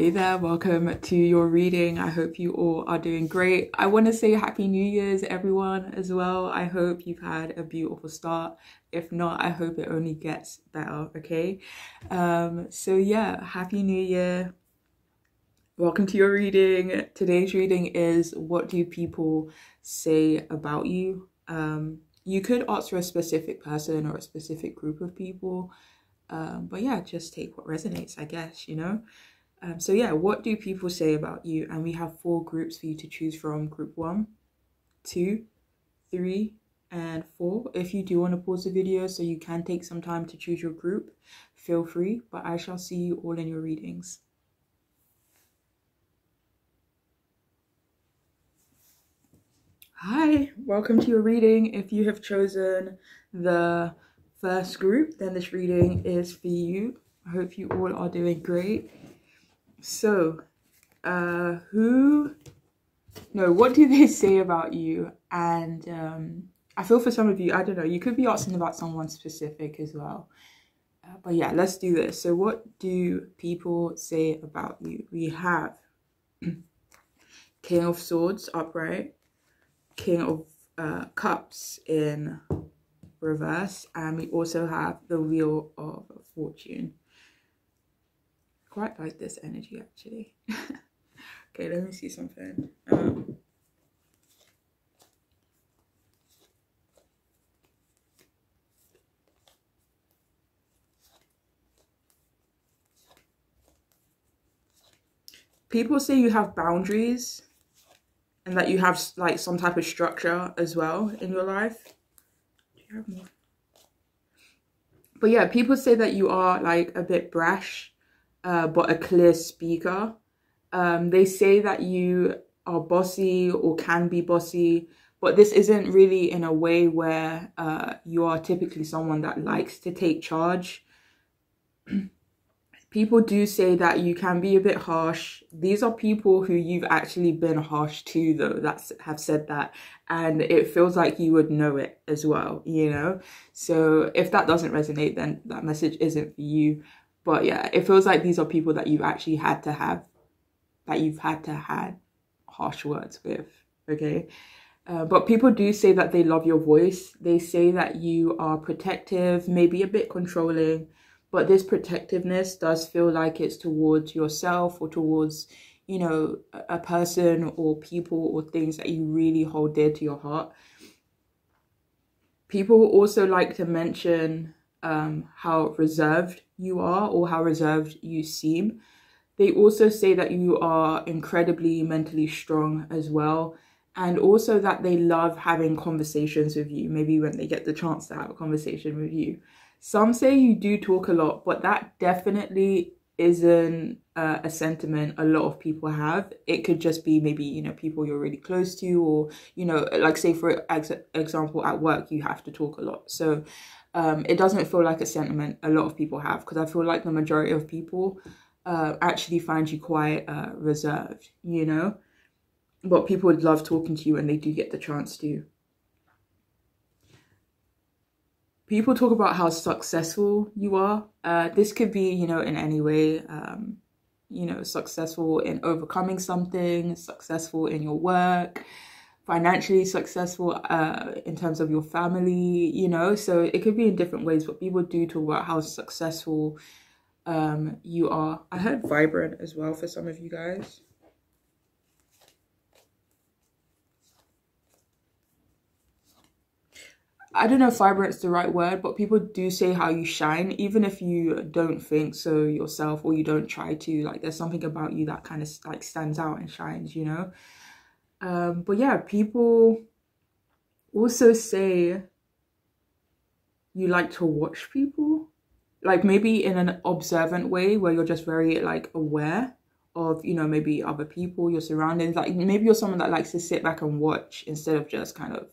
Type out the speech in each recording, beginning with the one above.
Hey there, welcome to your reading. I hope you all are doing great. I want to say Happy New Year's, everyone, as well. I hope you've had a beautiful start. If not, I hope it only gets better, okay? So yeah, Happy New Year. Welcome to your reading. Today's reading is what do people say about you? You could ask for a specific person or a specific group of people. But yeah, just take what resonates, I guess, you know? So yeah, what do people say about you? And we have 4 groups for you to choose from. Group 1, 2, 3, and 4. If you do want to pause the video so you can take some time to choose your group, feel free, but I shall see you all in your readings. Hi, welcome to your reading. If you have chosen the first group, then this reading is for you. I hope you all are doing great. So, what do they say about you? And I feel for some of you, I don't know, you could be asking about someone specific as well. But yeah, let's do this. So what do people say about you? We have King of Swords upright, King of Cups in reverse, and we also have the Wheel of Fortune. Quite like this energy, actually. Okay, let me see something. People say you have boundaries and that you have like some type of structure as well in your life. Do you have more? But yeah, people say that you are like a bit brash, but a clear speaker. They say that you are bossy or can be bossy, but this isn't really in a way where you are typically someone that likes to take charge. People do say that you can be a bit harsh. These are people who you've actually been harsh to, though, that have said that. And it feels like you would know it as well, you know? So if that doesn't resonate, then that message isn't for you. But yeah, it feels like these are people that you've actually had to have harsh words with, okay? But people do say that they love your voice. They say that you are protective, maybe a bit controlling, but this protectiveness does feel like it's towards yourself or towards, you know, a person or people or things that you really hold dear to your heart. People also like to mention how reserved you are or how reserved you seem. They also say that you are incredibly mentally strong as well. And also that they love having conversations with you, maybe when they get the chance to have a conversation with you. Some say you do talk a lot, but that definitely isn't a sentiment a lot of people have. It could just be maybe, you know, people you're really close to, or, you know, like say for example, at work, you have to talk a lot. So it doesn't feel like a sentiment a lot of people have, because I feel like the majority of people actually find you quite reserved, you know, but people would love talking to you when they do get the chance to. People talk about how successful you are. This could be, you know, in any way, you know, successful in overcoming something, successful in your work, financially successful in terms of your family, you know, so it could be in different ways, but people do talk about how successful you are. I heard vibrant as well for some of you guys. I don't know if vibrant's the right word, but people do say how you shine, even if you don't think so yourself or you don't try to. Like, there's something about you that kind of like stands out and shines, you know? But yeah, people also say you like to watch people, like maybe in an observant way where you're just very like aware of, you know, maybe other people, your surroundings. Like maybe you're someone that likes to sit back and watch instead of just kind of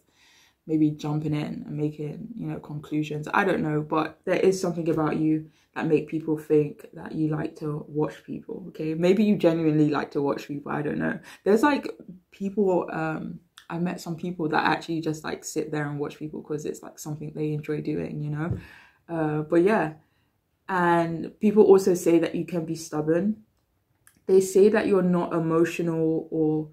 maybe jumping in and making, you know, conclusions. I don't know, but there is something about you that make people think that you like to watch people, okay? Maybe you genuinely like to watch people, I don't know. There's like people, I met some people that actually just like sit there and watch people because it's like something they enjoy doing, you know? But yeah, and people also say that you can be stubborn. They say that you're not emotional, or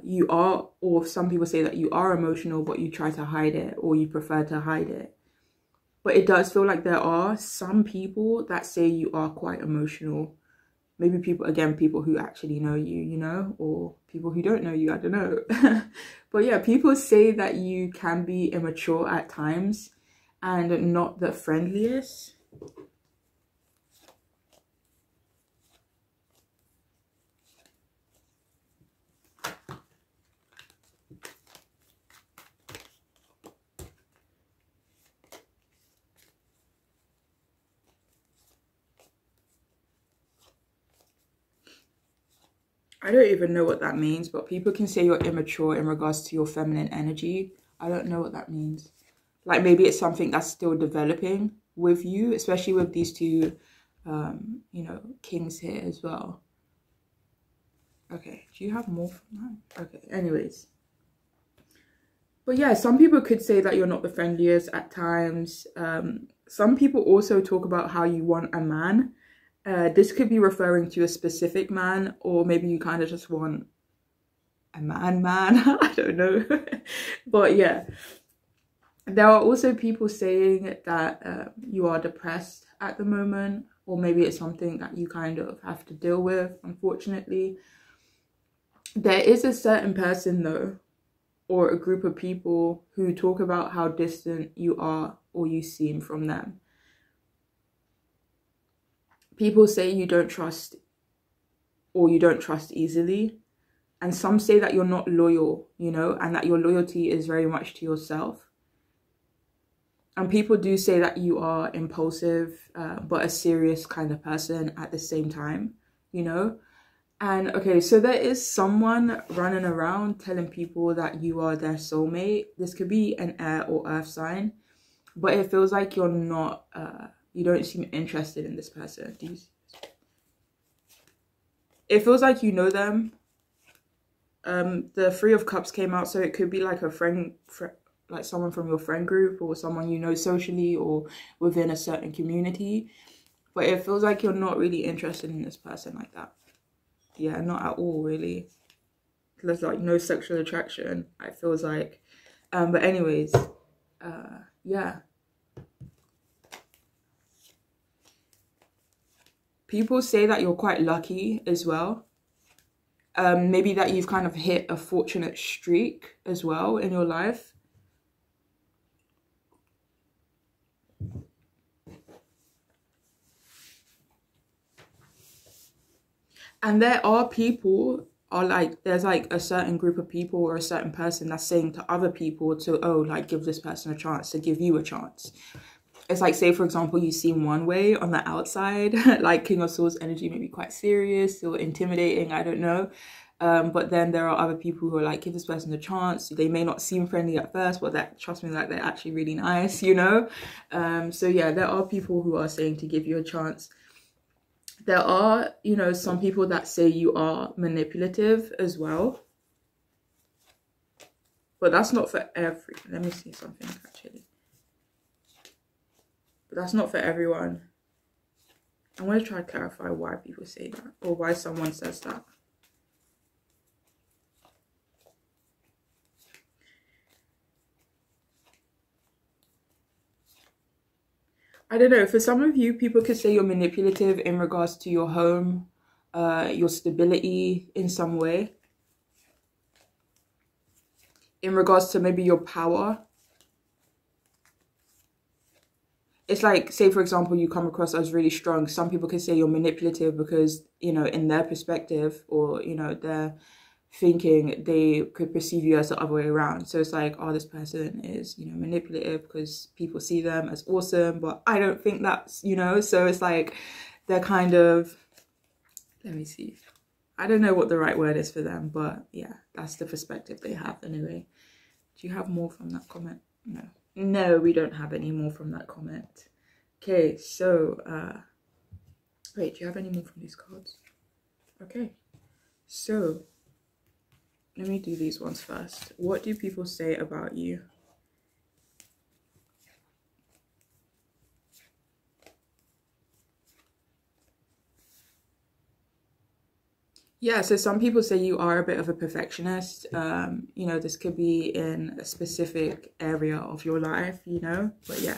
you are, or some people say that you are emotional, but you try to hide it, or you prefer to hide it. But it does feel like there are some people that say you are quite emotional. Maybe people, again, people who actually know you, you know, or people who don't know you, I don't know. But yeah, people say that you can be immature at times and not the friendliest. I don't even know what that means, but people can say you're immature in regards to your feminine energy. I don't know what that means. Like maybe it's something that's still developing with you, especially with these two, you know, kings here as well. Okay, do you have more from that? Okay, anyways. But yeah, some people could say that you're not the friendliest at times. Some people also talk about how you want a man. This could be referring to a specific man, or maybe you kind of just want a man. I don't know. But yeah, there are also people saying that you are depressed at the moment, or maybe it's something that you kind of have to deal with, unfortunately. There is a certain person though, or a group of people who talk about how distant you are or you seem from them. People say you don't trust, or you don't trust easily. And some say that you're not loyal, you know, and that your loyalty is very much to yourself. And people do say that you are impulsive, but a serious kind of person at the same time, you know. And okay, so there is someone running around telling people that you are their soulmate. This could be an air or earth sign, but it feels like you're not, you don't seem interested in this person. It feels like you know them. The Three of Cups came out, so it could be like a friend, like someone from your friend group, or someone you know socially or within a certain community. But it feels like you're not really interested in this person like that. Yeah, not at all, really. There's like no sexual attraction, it feels like. But anyways, yeah. People say that you're quite lucky as well. Maybe that you've kind of hit a fortunate streak as well in your life. And there are people, or like there's like a certain group of people or a certain person that's saying to other people to, oh, like give this person a chance, to give you a chance. It's like, say for example, you seem one way on the outside, like King of Swords energy may be quite serious or intimidating, I don't know. But then there are other people who are like, give this person a chance. They may not seem friendly at first, but that, trust me, like they're actually really nice, you know. So yeah, there are people who are saying to give you a chance. There are, you know, some people that say you are manipulative as well. But that's not for every, let me see something actually. But that's not for everyone. I'm going to try to clarify why people say that, or why someone says that. I don't know, for some of you, people could say you're manipulative in regards to your home, your stability in some way. In regards to maybe your power. It's like, say for example, you come across as really strong. Some people could say you're manipulative because, you know, in their perspective, or, you know, their thinking, they could perceive you as the other way around. So it's like, oh, this person is, you know, manipulative because people see them as awesome, but I don't think that's, you know. So it's like they're kind of, let me see, I don't know what the right word is for them, but yeah, that's the perspective they have anyway. Do you have more from that comment? No, we don't have any more from that comment. Okay, so wait, do you have any more from these cards? Okay, so let me do these ones first. What do people say about you? Yeah, so some people say you are a bit of a perfectionist. You know, this could be in a specific area of your life, you know, but yeah.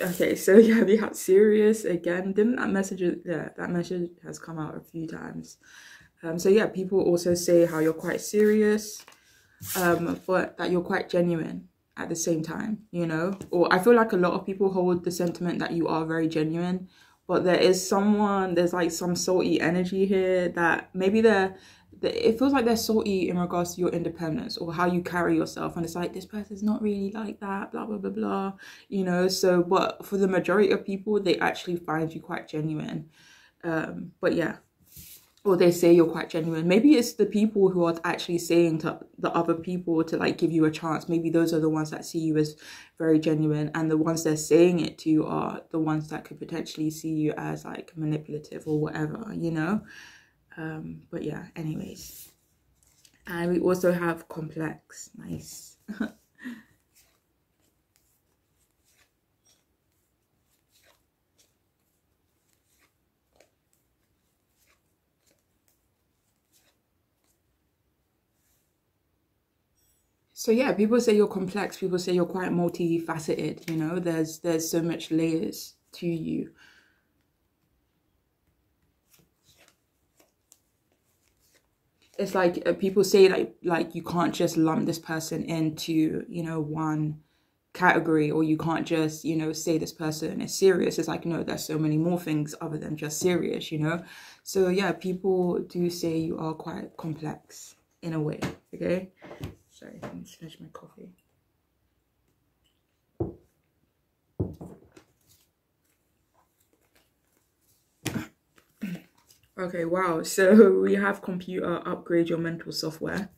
Okay, so yeah, we have serious again. Didn't that message, yeah, that message has come out a few times. So yeah, people also say how you're quite serious, but that you're quite genuine at the same time, you know? Or I feel like a lot of people hold the sentiment that you are very genuine, but there's like some salty energy here that maybe it feels like they're salty in regards to your independence or how you carry yourself. And it's like, this person's not really like that, blah, blah, blah, blah, you know? So, but for the majority of people, they actually find you quite genuine. But yeah. Or they say you're quite genuine. Maybe it's the people who are actually saying to the other people to like give you a chance. Maybe those are the ones that see you as very genuine, and the ones they're saying it to are the ones that could potentially see you as like manipulative or whatever, you know? But yeah, anyways. And we also have complex. Nice. So yeah, people say you're complex. People say you're quite multifaceted, you know? There's so much layers to you. It's like people say like you can't just lump this person into, you know, one category, or you can't just, you know, say this person is serious. It's like, no, there's so many more things other than just serious, you know? So yeah, people do say you are quite complex in a way, okay? Sorry, let me finish my coffee. Okay, wow. So we have computer upgrade your mental software.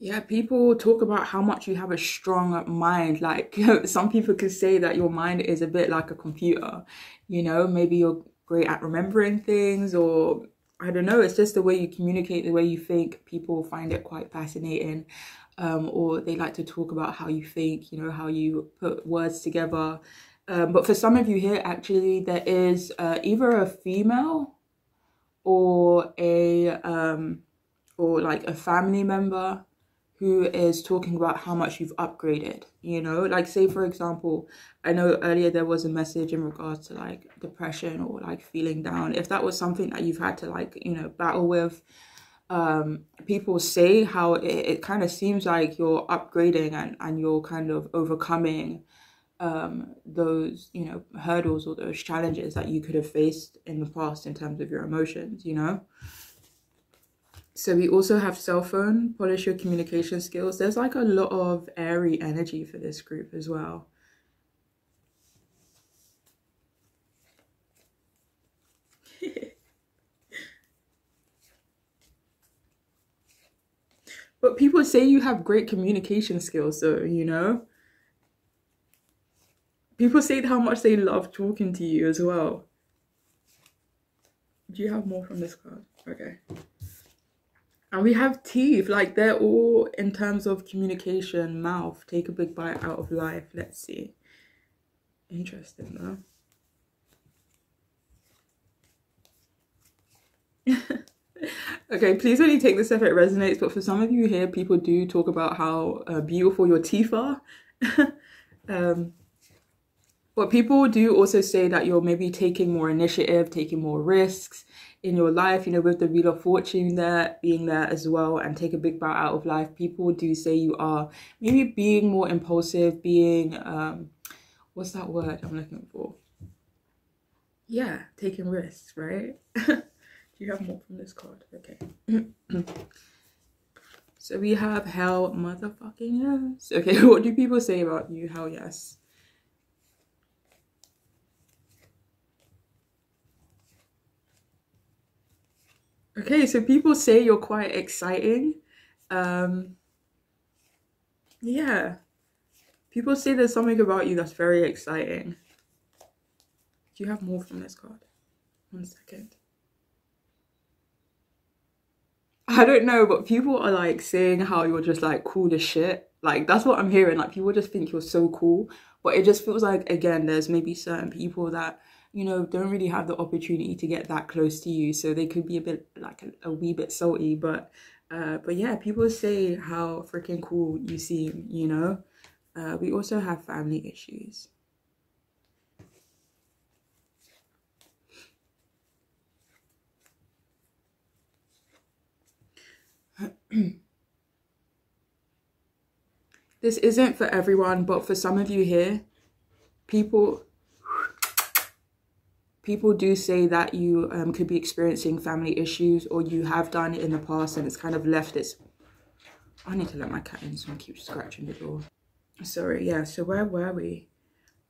Yeah, people talk about how much you have a strong mind. Like some people could say that your mind is a bit like a computer, you know, maybe you're great at remembering things, or I don't know, it's just the way you communicate, the way you think. People find it quite fascinating. Or they like to talk about how you think, you know, how you put words together. But for some of you here, actually, there is either a female or or like a family member who is talking about how much you've upgraded, you know? Like say, for example, I know earlier there was a message in regards to like depression or like feeling down. If that was something that you've had to like, you know, battle with, people say how it kind of seems like you're upgrading and you're kind of overcoming those, you know, hurdles or those challenges that you could have faced in the past in terms of your emotions, you know? So we also have cell phone, polish your communication skills. There's like a lot of airy energy for this group as well. But people say you have great communication skills, so, you know? People say how much they love talking to you as well. Do you have more from this card? Okay. And we have teeth, like they're all in terms of communication, mouth, take a big bite out of life. Let's see. Interesting though. Okay, please only take this if it resonates, but for some of you here, people do talk about how beautiful your teeth are. But people do also say that you're maybe taking more initiative, taking more risks in your life, you know, with the Wheel of Fortune there, being there as well, and take a big bow out of life. People do say you are maybe being more impulsive, being, what's that word I'm looking for? Yeah, taking risks, right? Do you have more from this card? Okay. So we have hell motherfucking yes. Okay, what do people say about you? Hell yes. Okay, so people say you're quite exciting. Yeah. People say there's something about you that's very exciting. Do you have more from this card? 1 second. I don't know, but people are like saying how you're just like cool as shit. Like that's what I'm hearing. Like people just think you're so cool. But it just feels like, again, there's maybe certain people that, you know, don't really have the opportunity to get that close to you. So they could be a bit like a wee bit salty. But yeah, people say how freaking cool you seem, you know. We also have family issues. This isn't for everyone, but for some of you here, people do say that you could be experiencing family issues, or you have done it in the past and it's kind of left its... I need to let my cat in, so I keep scratching the door. Sorry, yeah, so where were we?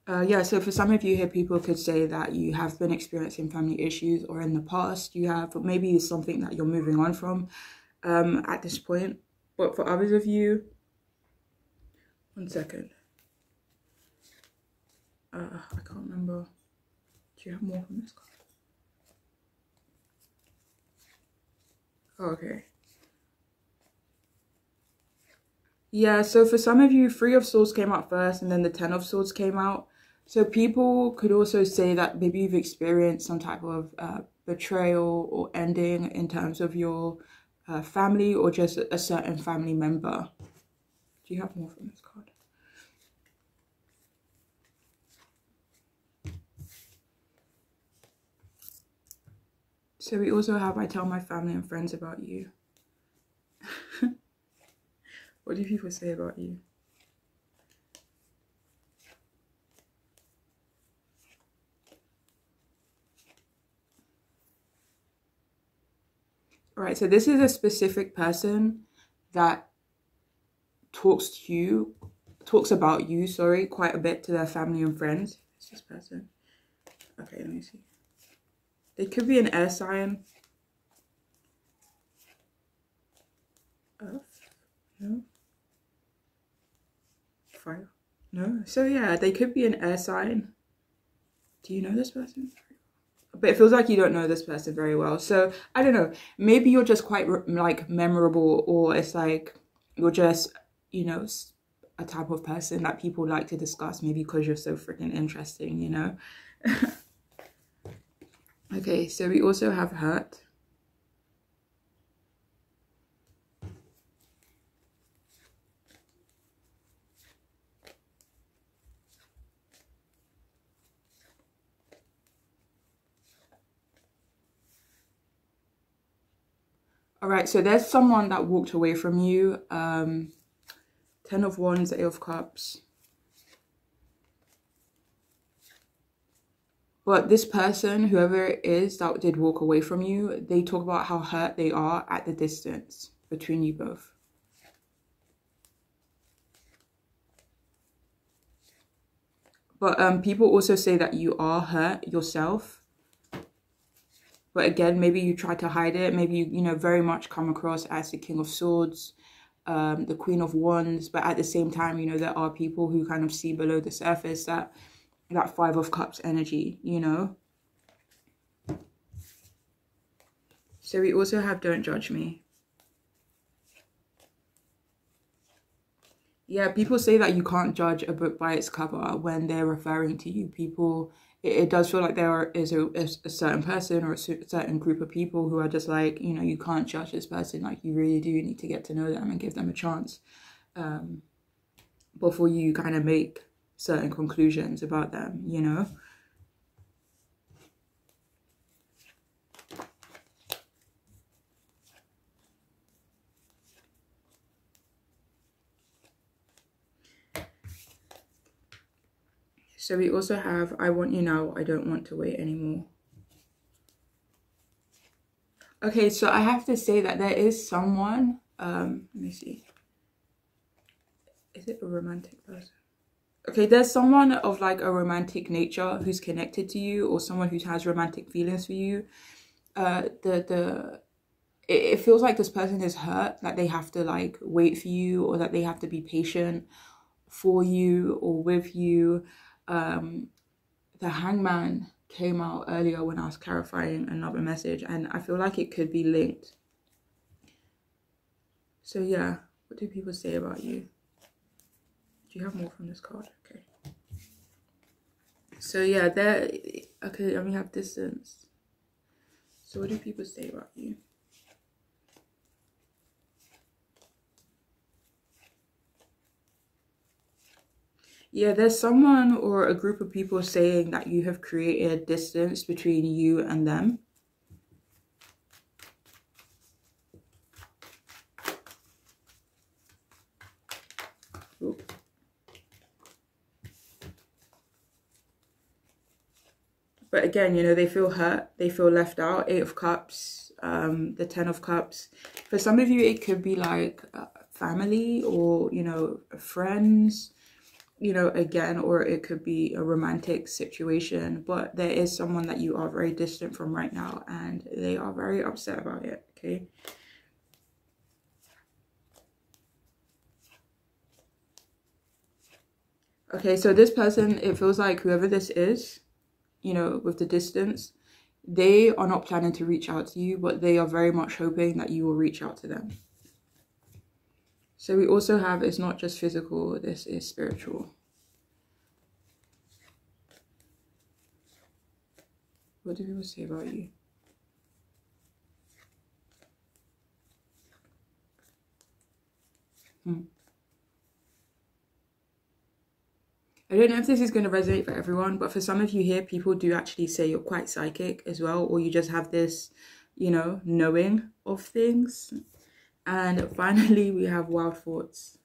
Yeah, so for some of you here, people could say that you have been experiencing family issues, or in the past you have, but maybe it's something that you're moving on from at this point. But for others of you, one second. I can't remember. Do you have more from this card? Oh, okay. Yeah, so for some of you, Three of Swords came out first and then the Ten of Swords came out. So people could also say that maybe you've experienced some type of betrayal or ending in terms of your family, or just a certain family member. Do you have more from this card? So we also have, I tell my family and friends about you. What do people say about you? All right, so this is a specific person that talks about you, sorry, quite a bit to their family and friends. It's this person. Okay, let me see. They could be an air sign. Earth? No. Fire? No. So yeah, they could be an air sign. Do you know this person? But it feels like you don't know this person very well. So I don't know. Maybe you're just quite like memorable, or it's like you're just, you know, a type of person that people like to discuss, maybe because you're so freaking interesting, you know. Okay, so we also have hurt. All right, so there's someone that walked away from you. Ten of Wands, Eight of Cups. But this person, whoever it is that did walk away from you, they talk about how hurt they are at the distance between you both. But people also say that you are hurt yourself. But again, maybe you try to hide it. Maybe you know, very much come across as the King of Swords, the Queen of Wands. But at the same time, you know, there are people who kind of see below the surface that Five of Cups energy, you know. So we also have Don't Judge Me. Yeah, people say that you can't judge a book by its cover when they're referring to you. People, it does feel like there is a certain person or a certain group of people who are just like, you know, you can't judge this person. Like, you really do need to get to know them and give them a chance before you kind of make certain conclusions about them, you know. So we also have I Want You Now, I Don't Want to Wait Anymore. Okay, so I have to say that there is someone, let me see. Is it a romantic person? Okay, there's someone of like a romantic nature who's connected to you, or someone who has romantic feelings for you. It feels like this person is hurt, that they have to like wait for you, or that they have to be patient for you or with you. The Hangman came out earlier when I was clarifying another message, and I feel like it could be linked So yeah, what do people say about you? Do you have more from this card? Okay. So yeah, there. Okay, and we have distance. So what do people say about you? Yeah, there's someone or a group of people saying that you have created distance between you and them. Oop. But again, you know, they feel hurt, they feel left out. 8 of Cups, the 10 of Cups. For some of you, it could be like family or, you know, friends, you know, again, or it could be a romantic situation. But there is someone that you are very distant from right now, and they are very upset about it, okay? Okay, so this person, it feels like whoever this is, you know, with the distance, they are not planning to reach out to you, but they are very much hoping that you will reach out to them. So we also have, it's not just physical, this is spiritual. What do people say about you? I don't know if this is going to resonate for everyone, but for some of you here, people do actually say you're quite psychic as well, or you just have this, you know, knowing of things. And finally, we have wild thoughts.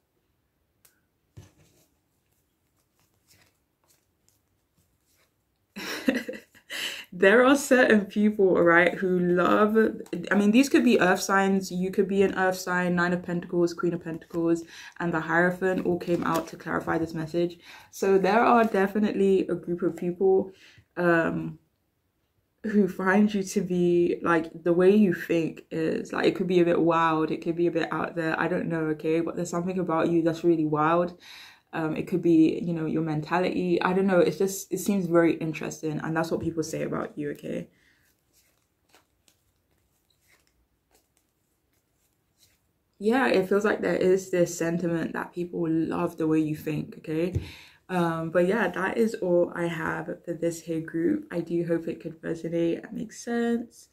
There are certain people, right, who love, I mean, these could be earth signs. You could be an earth sign. 9 of Pentacles, Queen of Pentacles, and the Hierophant all came out to clarify this message. So there are definitely a group of people who find you to be, like, the way you think is, like, it could be a bit wild. It could be a bit out there. I don't know, okay? But there's something about you that's really wild. It could be, you know, your mentality. I don't know. It's just, it seems very interesting. And that's what people say about you, okay? Yeah, it feels like there is this sentiment that people love the way you think, okay? But yeah, that is all I have for this here group. I do hope it could resonate and make sense.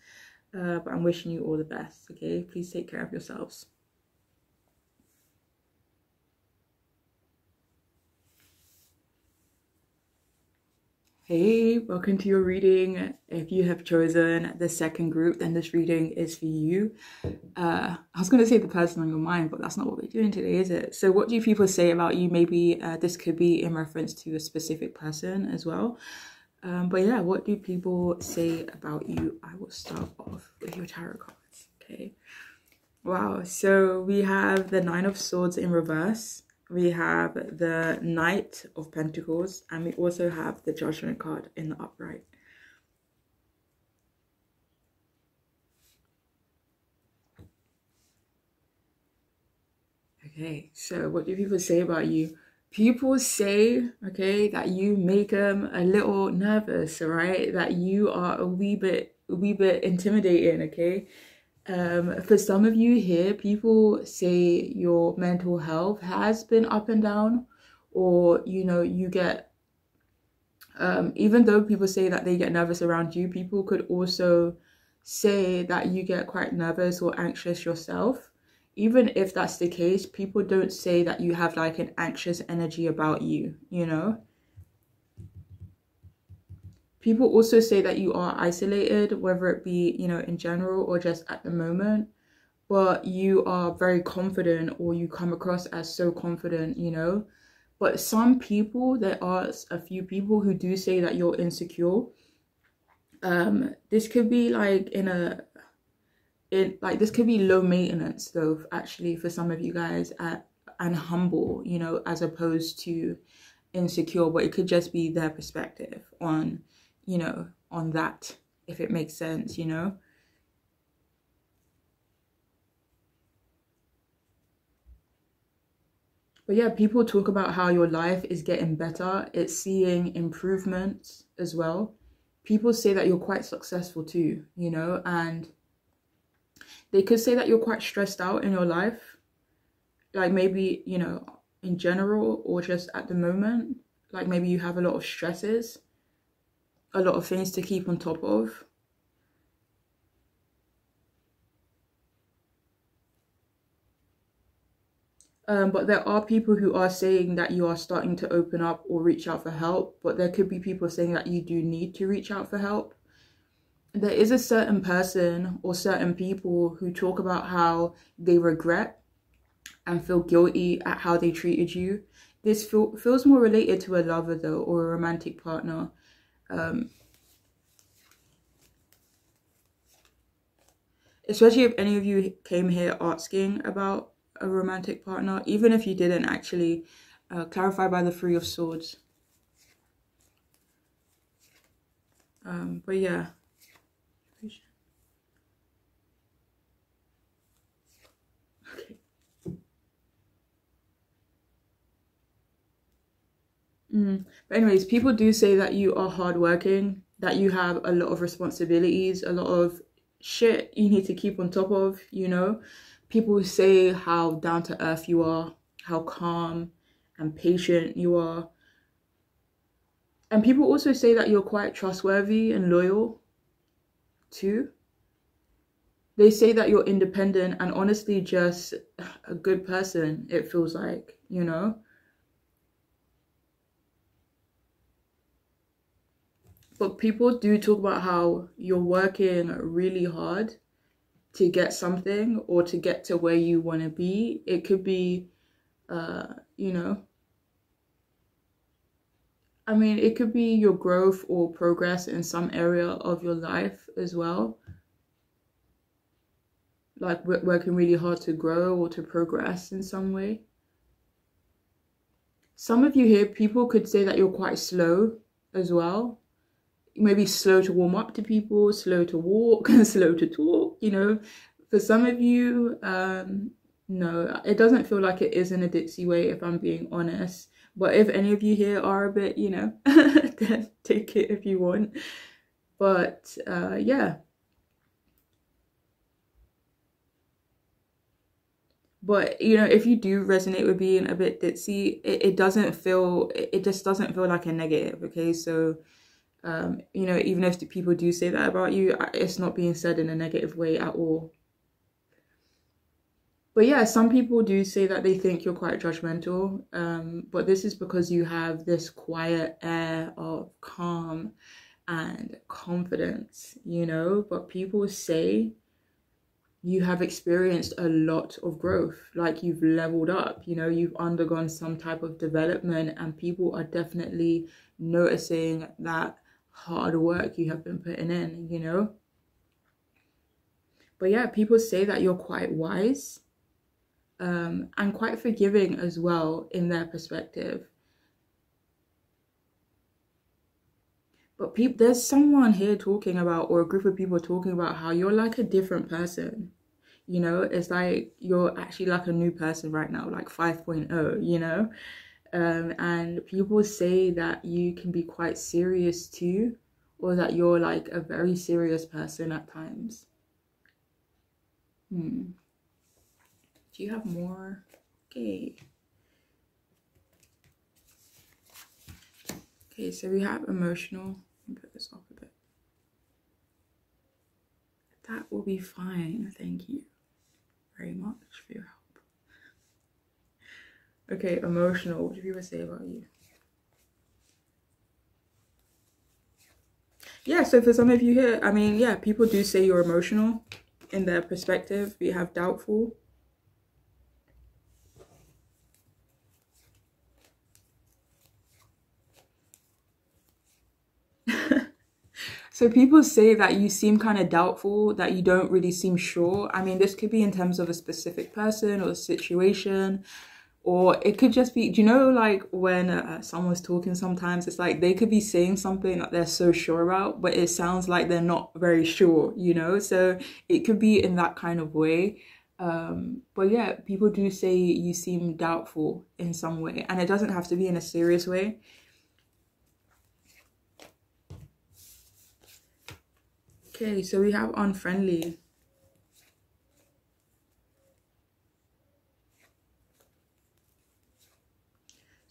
But I'm wishing you all the best, okay? Please take care of yourselves. Hey, welcome to your reading. If you have chosen the second group, then this reading is for you. I was going to say the person on your mind, but that's not what we're doing today, is it? So what do people say about you? Maybe this could be in reference to a specific person as well. But yeah, what do people say about you? I will start off with your tarot cards, okay? Wow, so we have the 9 of Swords in reverse. We have the Knight of Pentacles, and we also have the Judgment card in the upright. Okay, so what do people say about you? People say, okay, that you make them a little nervous, right? That you are a wee bit intimidating, okay? For some of you here, people say your mental health has been up and down, or, you know, you get, even though people say that they get nervous around you, people could also say that you get quite nervous or anxious yourself. Even if that's the case, people don't say that you have like an anxious energy about you, you know? People also say that you are isolated, whether it be, you know, in general or just at the moment, but you are very confident, or you come across as so confident, you know. But some people, there are a few people who do say that you're insecure. This could be like this could be low maintenance though, actually, for some of you guys, and humble, you know, as opposed to insecure. But it could just be their perspective on, you know, on that, if it makes sense, you know. But yeah, people talk about how your life is getting better. It's seeing improvements as well. People say that you're quite successful too, you know, and they could say that you're quite stressed out in your life. like maybe, you know, in general or just at the moment, like maybe you have a lot of stresses, a lot of things to keep on top of. But there are people who are saying that you are starting to open up or reach out for help, but there could be people saying that you do need to reach out for help. There is a certain person or certain people who talk about how they regret and feel guilty at how they treated you. This feels more related to a lover though, or a romantic partner. Especially if any of you came here asking about a romantic partner, even if you didn't actually, clarify by the Three of Swords. But yeah. Okay. But anyways, people do say that you are hardworking, that you have a lot of responsibilities, a lot of shit you need to keep on top of, you know. People say how down to earth you are, how calm and patient you are. And people also say that you're quite trustworthy and loyal too. They say that you're independent and honestly just a good person, it feels like, you know. But people do talk about how you're working really hard to get something or to get to where you want to be. It could be, you know, I mean, it could be your growth or progress in some area of your life as well. Like working really hard to grow or to progress in some way. Some of you here, people could say that you're quite slow as well. Maybe slow to warm up to people, slow to walk, slow to talk, you know. For some of you, no, it doesn't feel like it is in a ditzy way, if I'm being honest. But if any of you here are a bit, you know, then take it if you want. But yeah. But, you know, if you do resonate with being a bit ditzy, it just doesn't feel like a negative, okay? So, you know, even if the people do say that about you, it's not being said in a negative way at all. But yeah, some people do say that they think you're quite judgmental, but this is because you have this quiet air of calm and confidence, you know. But people say you have experienced a lot of growth, like you've leveled up, you know, you've undergone some type of development, and people are definitely noticing that hard work you have been putting in, you know. But yeah, people say that you're quite wise, and quite forgiving as well in their perspective. But there's someone here talking about, or a group of people talking about, how you're like a different person. You know, it's like you're actually like a new person right now, like 5.0, you know. And people say that you can be quite serious too, or that you're like a very serious person at times. Do you have more? Okay. Okay, so we have emotional. Let me put this off a bit. That will be fine. Thank you very much for your help. Okay, emotional. What do people say about you? Yeah, so for some of you here, I mean, yeah, people do say you're emotional in their perspective. We have doubtful. So people say that you seem kind of doubtful, that you don't really seem sure. I mean, this could be in terms of a specific person or a situation, or it could just be, do you know, like when someone's talking sometimes, it's like they could be saying something that they're so sure about, but it sounds like they're not very sure, you know? So it could be in that kind of way. But yeah, people do say you seem doubtful in some way, and it doesn't have to be in a serious way. Okay, so we have unfriendly.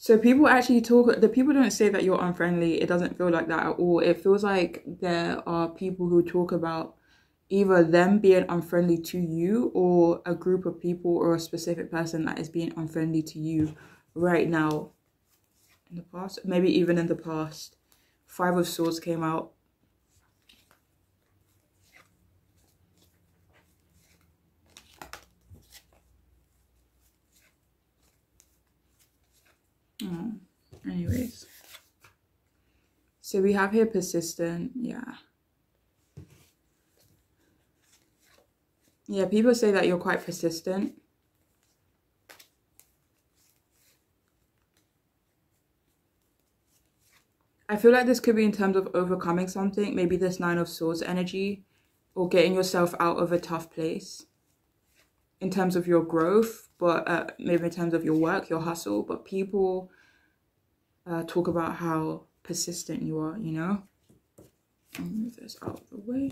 So people actually talk, the people don't say that you're unfriendly. It doesn't feel like that at all. It feels like there are people who talk about either them being unfriendly to you or a group of people or a specific person that is being unfriendly to you right now. In the past, maybe even in the past. Five of Swords came out. Oh, anyways. So we have here persistent. Yeah. Yeah, people say that you're quite persistent. I feel like this could be in terms of overcoming something. Maybe this Nine of Swords energy, or getting yourself out of a tough place in terms of your growth, but maybe in terms of your work, your hustle. But people talk about how persistent you are, you know? I'll move this out of the way.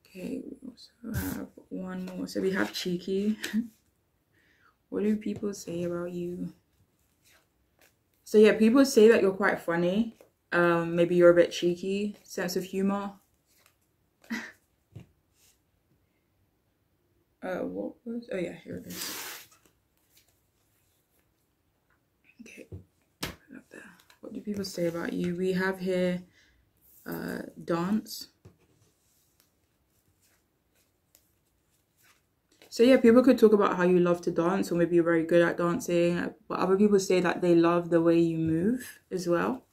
Okay, we also have one more. So we have cheeky. What do people say about you? So yeah, people say that you're quite funny. Maybe you're a bit cheeky, sense of humor. What was? Oh yeah, here it is. Okay, up there. What do people say about you? We have here dance. So yeah, people could talk about how you love to dance, or maybe you're very good at dancing, but other people say that they love the way you move as well.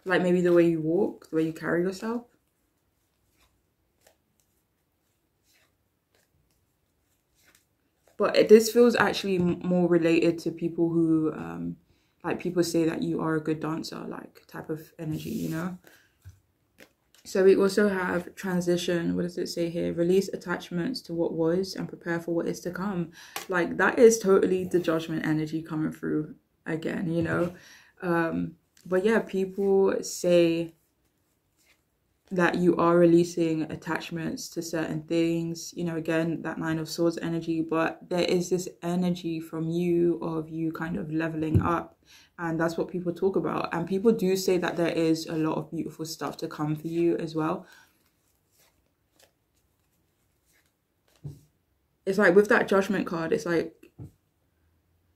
Like maybe the way you walk, the way you carry yourself. But this feels actually more related to people who, like people say that you are a good dancer, like type of energy, you know? So we also have transition. What does it say here? Release attachments to what was and prepare for what is to come. Like that is totally the Judgment energy coming through again, you know? But yeah, people say that you are releasing attachments to certain things, you know, again, that Nine of Swords energy, but there is this energy from you of you kind of leveling up, and that's what people talk about. And people do say that there is a lot of beautiful stuff to come for you as well. It's like with that Judgment card, it's like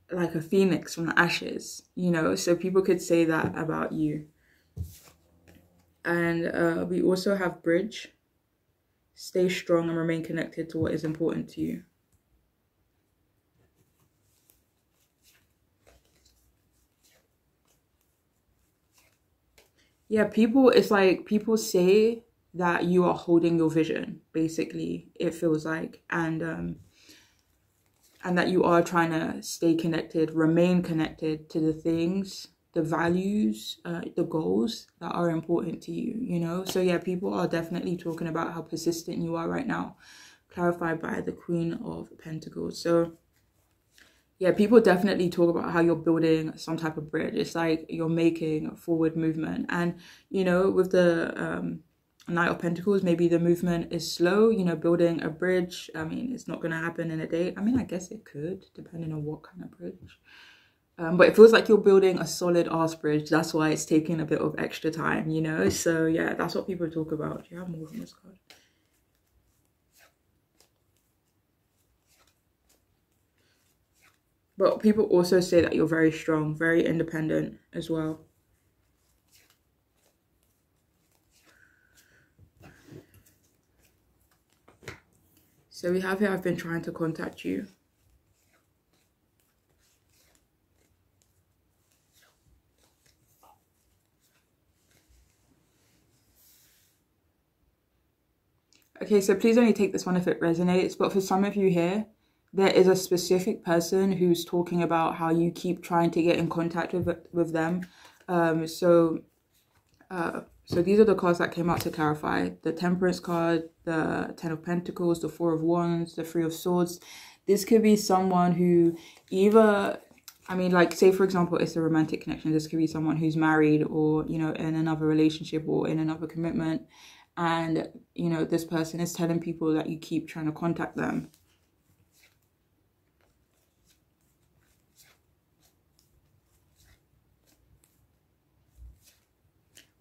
a phoenix from the ashes, you know, so people could say that about you. And we also have bridge. Stay strong and remain connected to what is important to you. Yeah, people, it's like people say that you are holding your vision, basically, it feels like. And that you are trying to stay connected, remain connected to the things, the values, the goals that are important to you, you know? So yeah, people are definitely talking about how persistent you are right now, clarified by the Queen of Pentacles. So yeah, people definitely talk about how you're building some type of bridge. It's like you're making a forward movement. And, you know, with the Knight of Pentacles, maybe the movement is slow, you know, building a bridge. I mean, it's not going to happen in a day. I mean, I guess it could, depending on what kind of bridge. But it feels like you're building a solid arse bridge. That's why it's taking a bit of extra time, you know? So yeah, that's what people talk about. Do you have more from this card? But people also say that you're very strong, very independent as well. So we have here, I've been trying to contact you. Okay, so please only take this one if it resonates. But for some of you here, there is a specific person who's talking about how you keep trying to get in contact with them. So these are the cards that came out to clarify. The Temperance card, the Ten of Pentacles, the Four of Wands, the Three of Swords. This could be someone who either, I mean, like, say, for example, it's a romantic connection. This could be someone who's married or, you know, in another relationship or in another commitment. and you know, this person is telling people that you keep trying to contact them.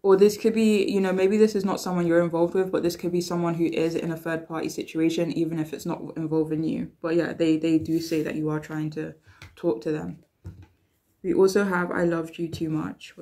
Or this could be, you know, maybe this is not someone you're involved with, but this could be someone who is in a third party situation, even if it's not involving you. But yeah, they do say that you are trying to talk to them. We also have I loved you too much.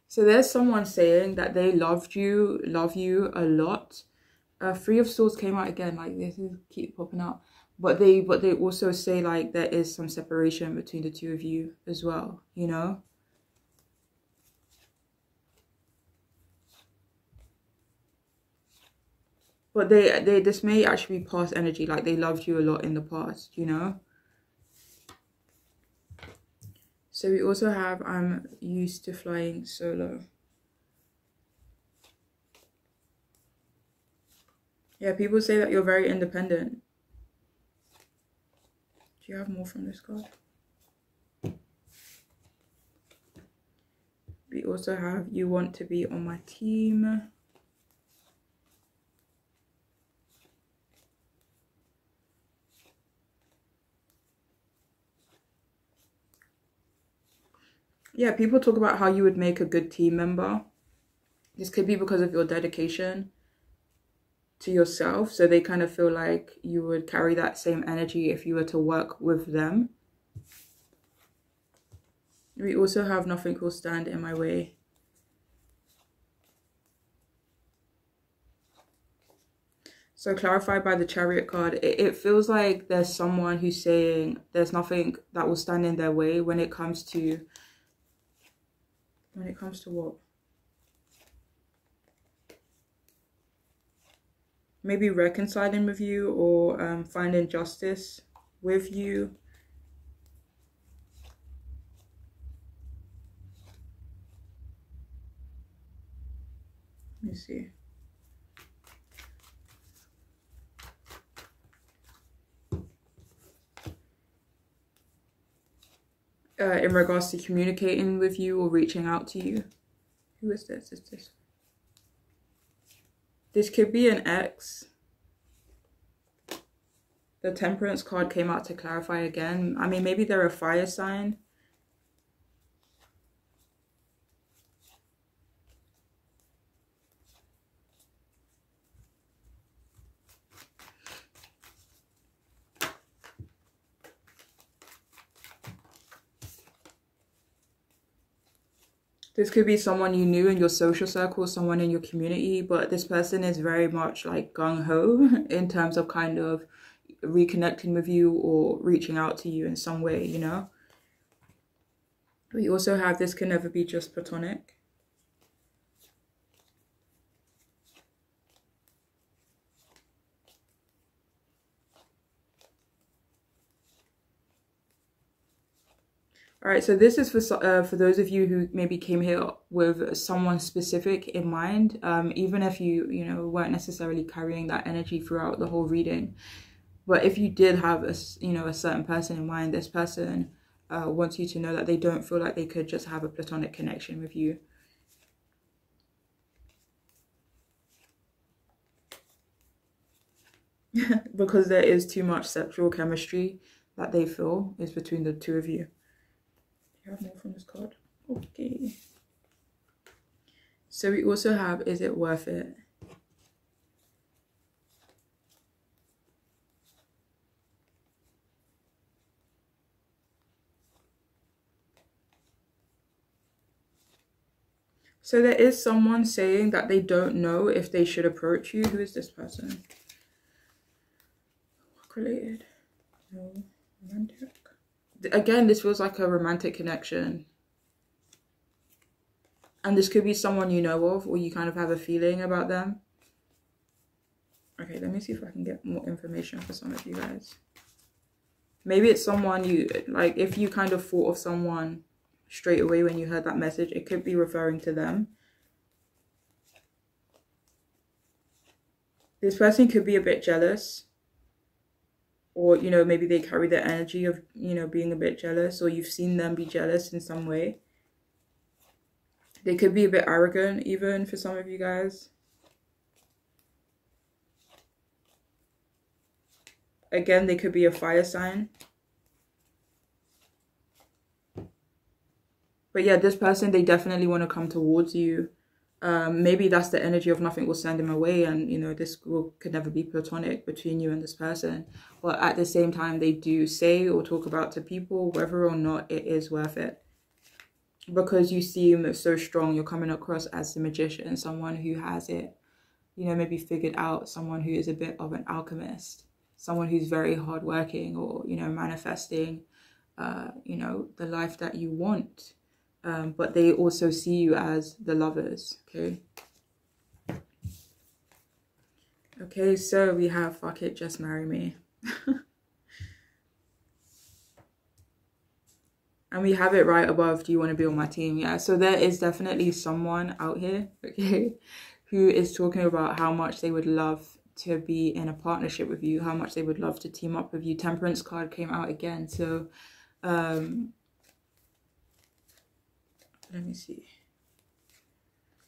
So there's someone saying that they love you a lot. Three of Swords came out again, like this is keep popping up. But they also say like there is some separation between the two of you as well, you know? But this may actually be past energy, like they loved you a lot in the past, you know? So we also have I'm used to flying solo. Yeah, people say that you're very independent. Do you have more from this card? We also have you want to be on my team. Yeah, people talk about how you would make a good team member. This could be because of your dedication to yourself. So they kind of feel like you would carry that same energy if you were to work with them. We also have nothing will stand in my way. So clarified by the Chariot card, it feels like there's someone who's saying there's nothing that will stand in their way when it comes to what? Maybe reconciling with you or finding justice with you. Let me see. In regards to communicating with you or reaching out to you. Who is this? Is this? This could be an ex. The Temperance card came out to clarify again. I mean, maybe they're a fire sign. This could be someone you knew in your social circle, someone in your community, but this person is very much like gung-ho in terms of kind of reconnecting with you or reaching out to you in some way, you know? We also have this can never be just platonic. All right, so this is for those of you who maybe came here with someone specific in mind, even if you weren't necessarily carrying that energy throughout the whole reading. But if you did have a certain person in mind, this person wants you to know that they don't feel like they could just have a platonic connection with you. Because there is too much sexual chemistry that they feel is between the two of you. Do you have more from this card? Okay. So we also have, is it worth it? So there is someone saying that they don't know if they should approach you. Who is this person? Work related? No. Romantic? Again, this feels like a romantic connection. And this could be someone you know of or you kind of have a feeling about them. Okay, let me see if I can get more information for some of you guys. Maybe it's someone you, like if you kind of thought of someone straight away when you heard that message, it could be referring to them. This person could be a bit jealous, or, you know, maybe they carry the energy of, you know, being a bit jealous, or you've seen them be jealous in some way. They could be a bit arrogant even for some of you guys. Again, they could be a fire sign. But yeah, this person, they definitely want to come towards you. Maybe that's the energy of nothing will send him away, and, you know, this could never be platonic between you and this person. But at the same time, they do say or talk about to people whether or not it is worth it. Because you seem so strong, you're coming across as the magician, someone who has it, you know, maybe figured out, someone who is a bit of an alchemist, someone who's very hardworking, or, you know, manifesting, you know, the life that you want. But they also see you as the lovers, okay? Okay, so we have fuck it, just marry me. And we have it right above, do you want to be on my team? Yeah, so there is definitely someone out here, okay, who is talking about how much they would love to be in a partnership with you, how much they would love to team up with you. Temperance card came out again, so let me see.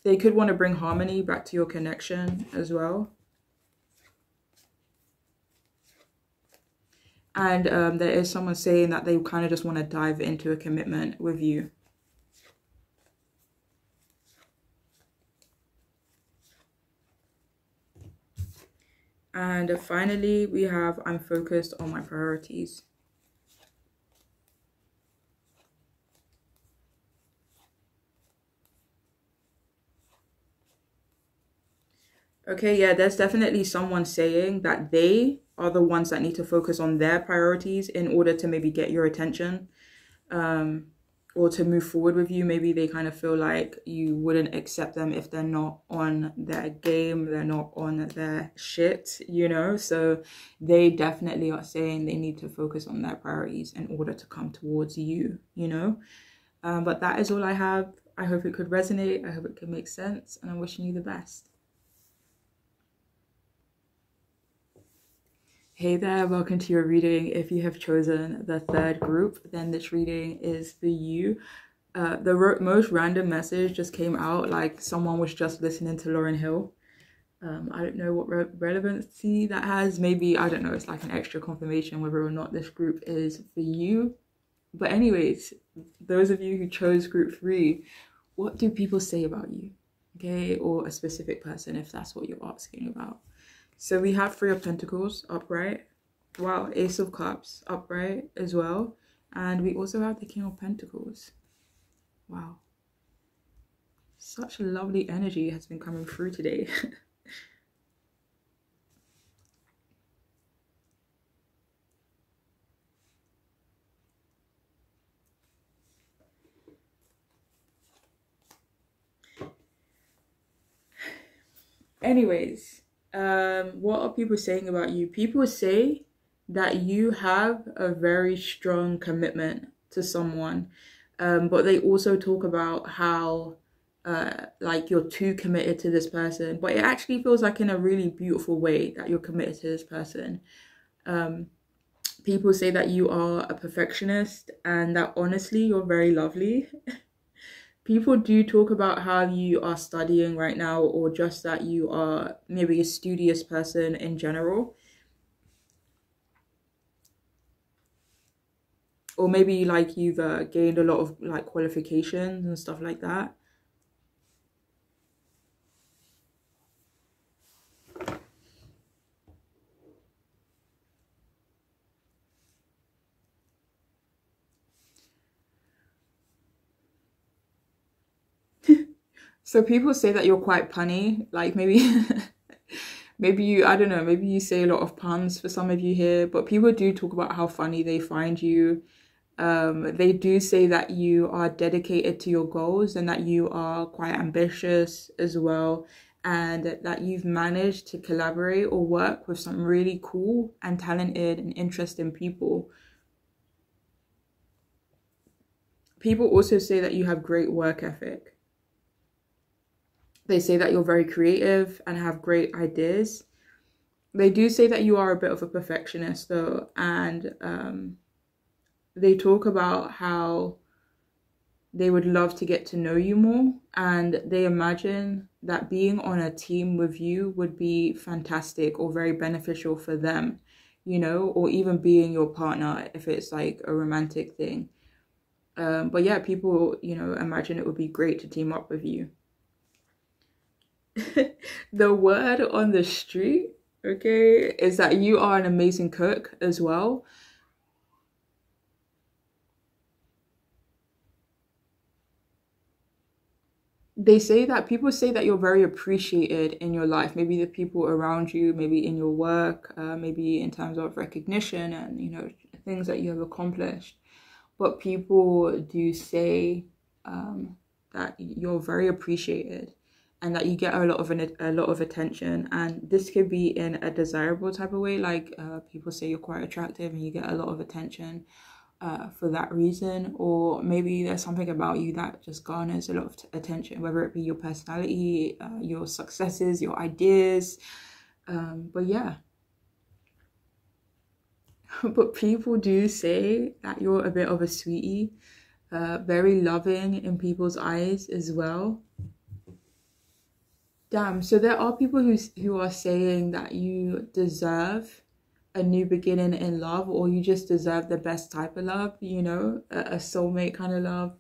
They could want to bring harmony back to your connection as well. And there is someone saying that they kind of just want to dive into a commitment with you. And finally, we have, I'm focused on my priorities. Okay, yeah, there's definitely someone saying that they are the ones that need to focus on their priorities in order to maybe get your attention, or to move forward with you. Maybe they kind of feel like you wouldn't accept them if they're not on their game, they're not on their shit, you know? So they definitely are saying they need to focus on their priorities in order to come towards you, you know? But that is all I have. I hope it could resonate. I hope it could make sense. And I'm wishing you the best. Hey there, welcome to your reading. If you have chosen the third group, then this reading is for you. The most random message just came out, like someone was just listening to Lauryn Hill. I don't know what relevancy that has. Maybe, I don't know, it's like an extra confirmation whether or not this group is for you. But anyways, those of you who chose group 3, what do people say about you? Okay, or a specific person, if that's what you're asking about. So we have 3 of Pentacles upright. Wow, Ace of Cups upright as well. And we also have the King of Pentacles. Wow. Such lovely energy has been coming through today. Anyways, what are people saying about you? People say that you have a very strong commitment to someone, but they also talk about how like you're too committed to this person, but it actually feels like in a really beautiful way that you're committed to this person. People say that you are a perfectionist and that honestly you're very lovely. People do talk about how you are studying right now, or just that you are maybe a studious person in general. Or maybe like you've gained a lot of like qualifications and stuff like that. So people say that you're quite punny, like maybe maybe you, I don't know, maybe you say a lot of puns for some of you here, but people do talk about how funny they find you. They do say that you are dedicated to your goals and that you are quite ambitious as well, and that you've managed to collaborate or work with some really cool and talented and interesting people. People also say that you have great work ethic. They say that you're very creative and have great ideas. They do say that you are a bit of a perfectionist though, and they talk about how they would love to get to know you more, and they imagine that being on a team with you would be fantastic or very beneficial for them, you know, or even being your partner if it's like a romantic thing. But yeah, people, you know, imagine it would be great to team up with you. The word on the street, okay, is that you are an amazing cook as well. They say that people say that you're very appreciated in your life, maybe the people around you, maybe in your work, maybe in terms of recognition and, you know, things that you have accomplished. But people do say that you're very appreciated and that you get a lot of attention, and this could be in a desirable type of way, like people say you're quite attractive and you get a lot of attention for that reason, or maybe there's something about you that just garners a lot of attention, whether it be your personality, your successes, your ideas, but yeah. But people do say that you're a bit of a sweetie, very loving in people's eyes as well. Damn, so there are people who are saying that you deserve a new beginning in love, or you just deserve the best type of love, you know, a soulmate kind of love.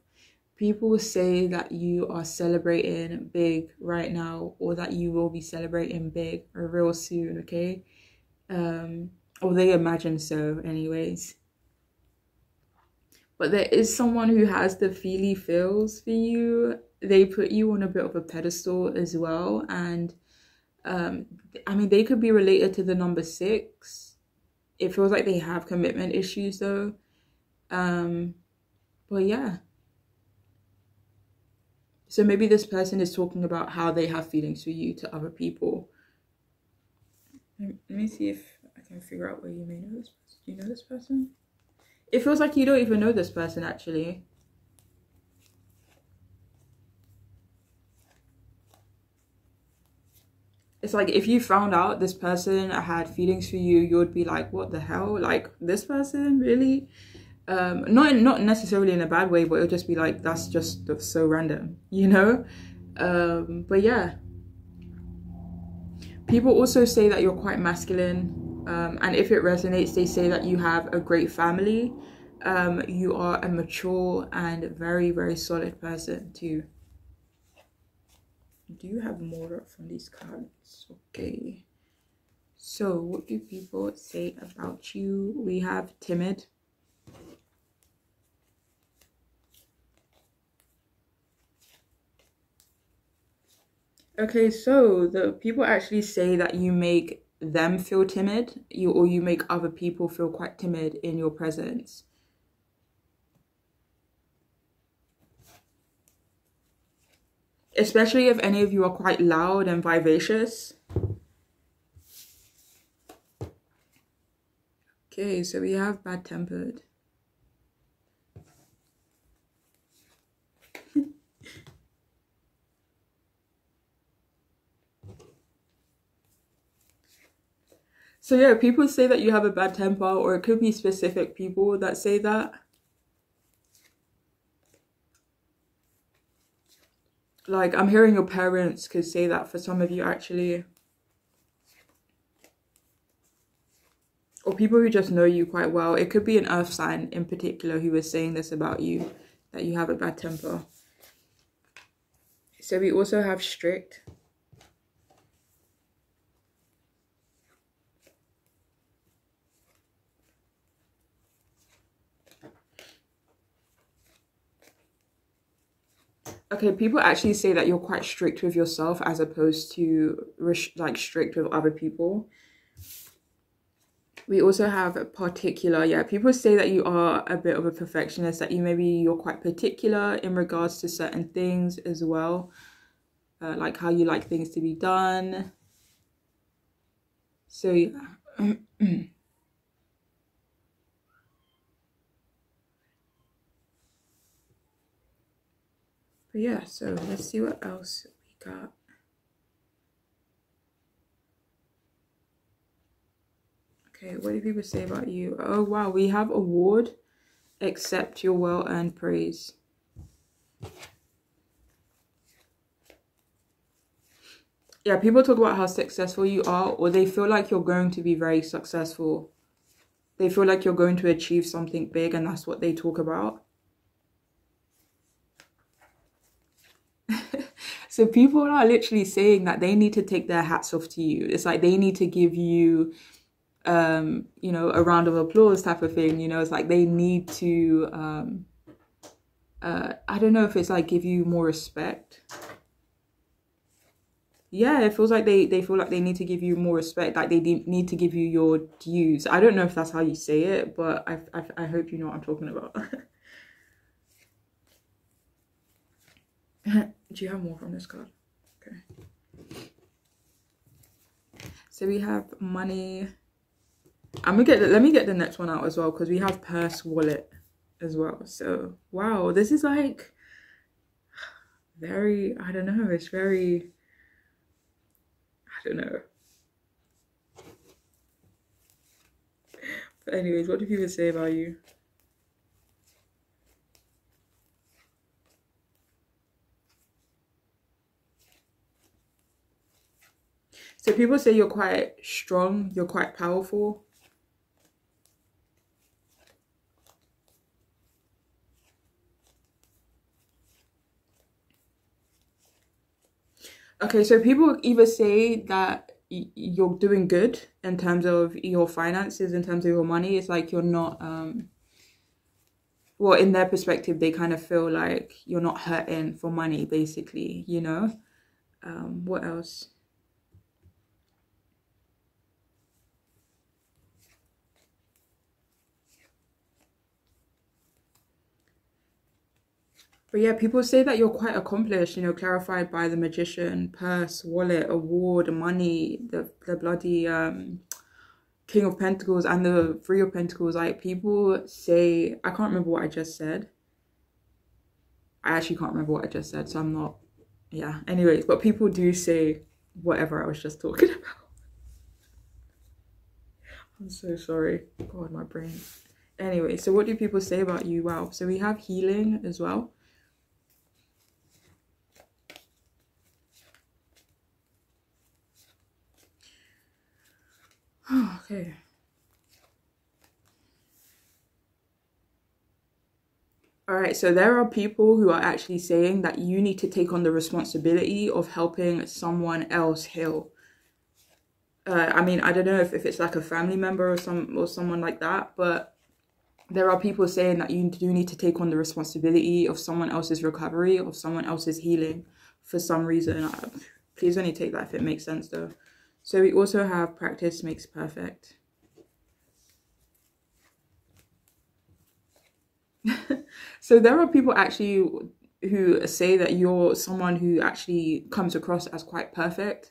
People say that you are celebrating big right now, or that you will be celebrating big or real soon, okay? Or they imagine so anyways. But there is someone who has the feely feels for you. They put you on a bit of a pedestal as well, and I mean, they could be related to the number 6. It feels like they have commitment issues though. But yeah. So maybe this person is talking about how they have feelings for you to other people. Let me see if I can figure out where you may know this person. Do you know this person? It feels like you don't even know this person actually. It's like if you found out this person had feelings for you, you would be like, what the hell? Like, this person? Really? Not necessarily in a bad way, but it would just be like, that's just so random, you know? But yeah. People also say that you're quite masculine. And if it resonates, they say that you have a great family. You are a mature and very, very solid person too. Do you have more from these cards? Okay. So what do people say about you? We have timid. Okay, so the people actually say that you make them feel timid, or you make other people feel quite timid in your presence. Especially if any of you are quite loud and vivacious. Okay, so we have bad-tempered. So yeah, people say that you have a bad temper, or it could be specific people that say that. Like, I'm hearing your parents could say that for some of you actually. Or people who just know you quite well. It could be an earth sign in particular who is saying this about you, that you have a bad temper. So we also have strict. Okay, people actually say that you're quite strict with yourself as opposed to like strict with other people. We also have particular. Yeah, people say that you are a bit of a perfectionist, that you're quite particular in regards to certain things as well. Like how you like things to be done. So yeah. But yeah, so let's see what else we got. Okay, what do people say about you? Oh, wow, we have award. Accept your well-earned praise. Yeah, people talk about how successful you are, or they feel like you're going to be very successful. They feel like you're going to achieve something big, and that's what they talk about. So people are literally saying that they need to take their hats off to you. It's like they need to give you, you know, a round of applause type of thing. You know, it's like they need to, I don't know if it's like give you more respect. Yeah, it feels like they feel like they need to give you more respect, like they need to give you your dues. I don't know if that's how you say it, but I hope you know what I'm talking about. Do you have more from this card? Okay. So we have money. Let me get the next one out as well, because we have purse, wallet as well. So wow, this is like very, I don't know, it's very, I don't know. But anyways, what do people say about you? So people say you're quite strong, you're quite powerful. Okay, so people either say that you're doing good in terms of your finances, in terms of your money. It's like you're not, well, in their perspective, they kind of feel like you're not hurting for money, basically, you know? What else? But yeah, people say that you're quite accomplished, you know, clarified by the magician, purse, wallet, award, money, the bloody King of Pentacles and the Three of Pentacles. Like people say, I can't remember what I just said. I actually can't remember what I just said, so I'm not, yeah. Anyways, but people do say whatever I was just talking about. I'm so sorry. God, my brain. Anyway, so what do people say about you? Wow. So we have healing as well. Okay. All right, so there are people who are actually saying that you need to take on the responsibility of helping someone else heal. I mean, I don't know if it's like a family member or someone like that, but there are people saying that you do need to take on the responsibility of someone else's recovery, of someone else's healing for some reason. Please only take that if it makes sense though. So we also have practice makes perfect. So there are people actually who say that you're someone who actually comes across as quite perfect.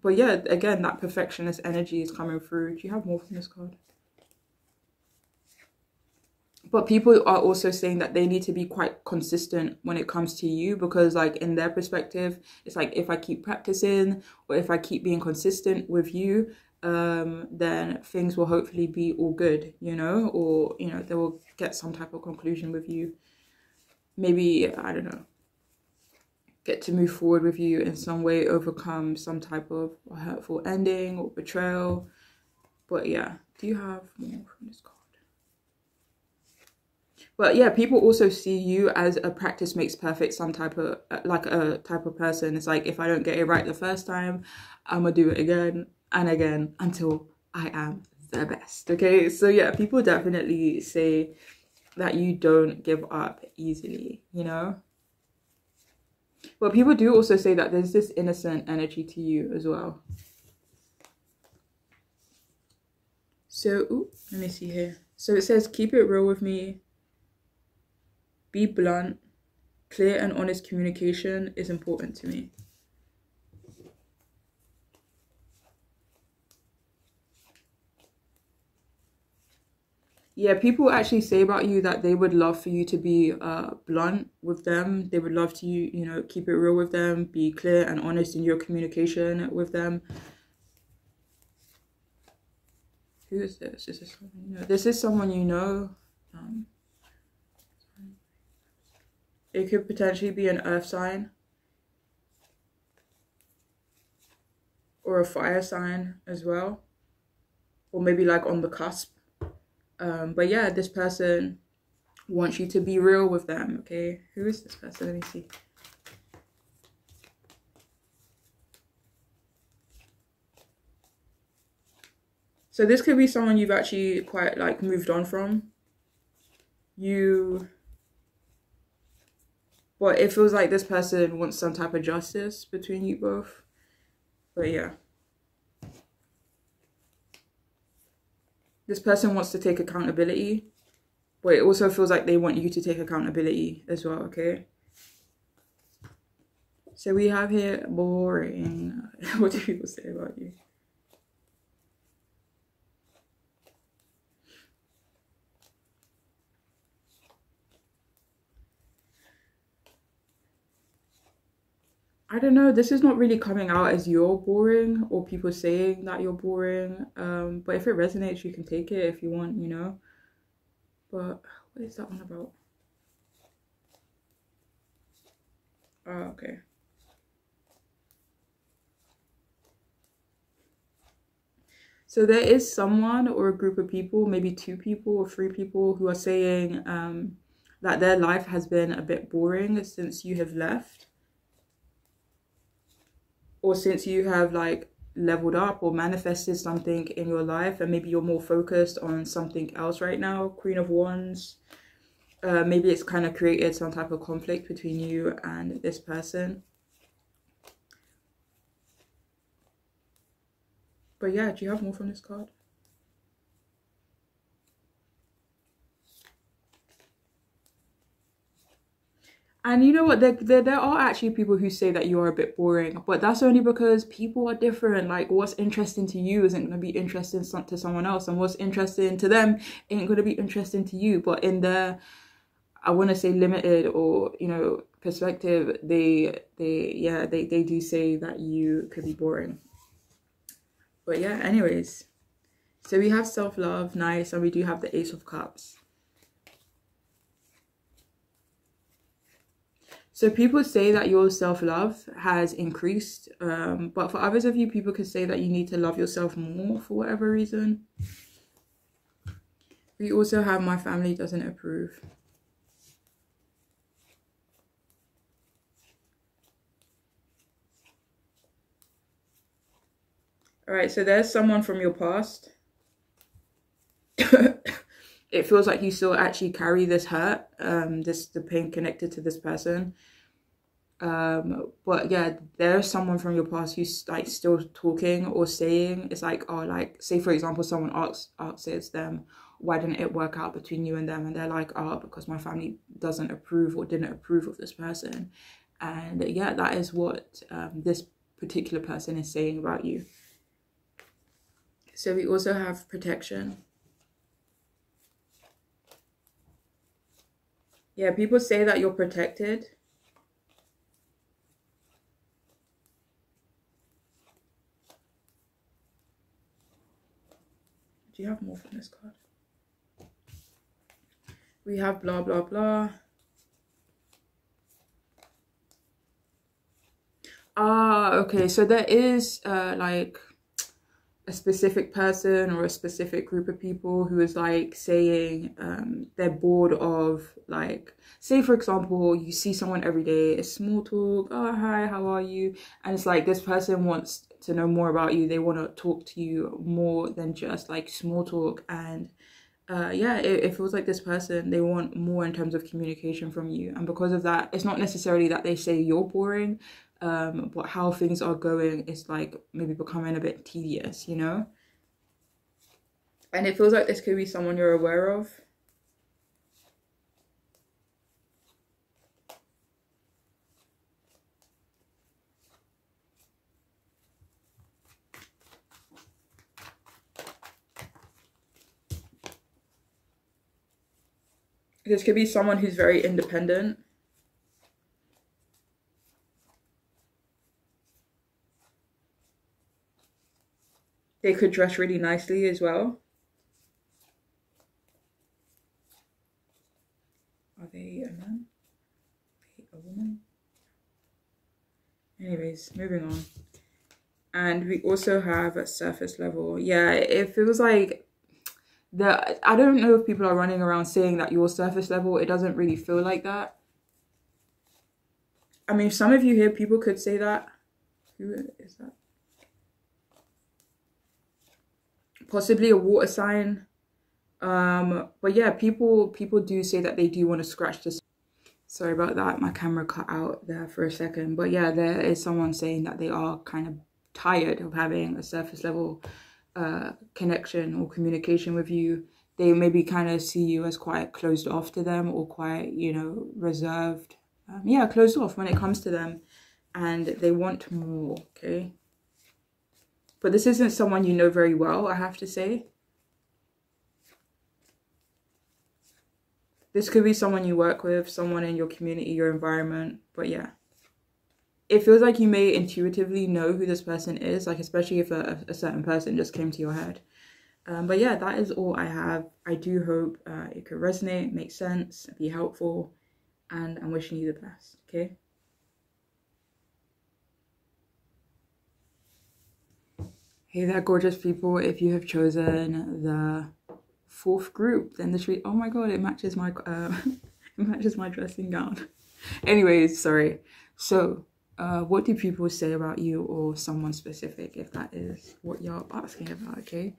But yeah, again, that perfectionist energy is coming through. Do you have more from this card? But people are also saying that they need to be quite consistent when it comes to you, because like in their perspective, it's like if I keep practicing or if I keep being consistent with you, then things will hopefully be all good, you know, or, you know, they will get some type of conclusion with you. Maybe, I don't know, get to move forward with you in some way, overcome some type of hurtful ending or betrayal. But yeah, do you have more from this card? But yeah, people also see you as a practice makes perfect, some type of, like a type of person. It's like, if I don't get it right the first time, I'm gonna do it again and again until I am the best. Okay, so yeah, people definitely say that you don't give up easily, you know? But people do also say that there's this innocent energy to you as well. So, ooh, let me see here. So it says, keep it real with me. Be blunt. Clear and honest communication is important to me. Yeah, people actually say about you that they would love for you to be blunt with them. They would love to, you know, keep it real with them, be clear and honest in your communication with them. Who is this? Is this someone you know? This is someone you know. It could potentially be an earth sign or a fire sign as well, or maybe like on the cusp. But yeah, this person wants you to be real with them. Okay, who is this person? Let me see. So this could be someone you've actually quite like moved on from. But it feels like this person wants some type of justice between you both. But yeah. This person wants to take accountability, but it also feels like they want you to take accountability as well, okay? So we have here boring. What do people say about you? I don't know, this is not really coming out as you're boring or people saying that you're boring. But if it resonates, you can take it if you want, you know. But what is that one about? Oh, okay. So there is someone or a group of people, maybe 2 people or 3 people, who are saying that their life has been a bit boring since you have left. Or since you have like leveled up or manifested something in your life, and maybe you're more focused on something else right now. Queen of Wands. Maybe it's kind of created some type of conflict between you and this person. But yeah, do you have more from this card? And you know what, there are actually people who say that you're a bit boring, but that's only because people are different. Like what's interesting to you isn't going to be interesting to someone else, and what's interesting to them ain't going to be interesting to you. But in their, I want to say limited or, you know, perspective, they do say that you could be boring. But yeah, anyways, so we have self-love, nice, and we do have the Ace of Cups. So people say that your self-love has increased, but for others of you, people could say that you need to love yourself more for whatever reason. We also have my family doesn't approve. All right, so there's someone from your past. It feels like you still actually carry this hurt, the pain connected to this person. But yeah, there's someone from your past who's like still talking or saying, it's like, oh, like say for example, someone asks them, why didn't it work out between you and them? And they're like, oh, because my family doesn't approve or didn't approve of this person. And yeah, that is what this particular person is saying about you. So we also have protection. Yeah, people say that you're protected. Do you have more from this card? We have blah, blah, blah. Ah, okay. So there is like a specific person or a specific group of people who is like saying they're bored of, like, say for example, you see someone every day, it's small talk, oh hi, how are you, and it's like this person wants to know more about you, they want to talk to you more than just like small talk. And yeah, it feels like this person, they want more in terms of communication from you, and because of that, it's not necessarily that they say you're boring, but how things are going is like maybe becoming a bit tedious, you know. And it feels like this could be someone you're aware of. This could be someone who's very independent. They could dress really nicely as well. moving on. And we also have a surface level. Yeah, it feels like I don't know if people are running around saying that you're surface level. It doesn't really feel like that. I mean, some of you here, people could say that. Who is that? Possibly a water sign. But yeah, people do say that they do want to scratch this. Sorry about that, my camera cut out there for a second. But yeah, there is someone saying that they are kind of tired of having a surface level connection or communication with you. They maybe kind of see you as quite closed off to them, or quite, you know, reserved. Yeah, closed off when it comes to them, and they want more, okay? But this isn't someone you know very well, I have to say. This could be someone you work with, someone in your community, your environment. But yeah, it feels like you may intuitively know who this person is, like especially if a certain person just came to your head. But yeah, that is all I have. I do hope it could resonate, make sense, be helpful, and I'm wishing you the best, okay? Hey there, gorgeous people. If you have chosen the 4th group, then this oh my god, it matches my it matches my dressing gown. Anyways, sorry. So what do people say about you or someone specific, if that is what you're asking about, okay?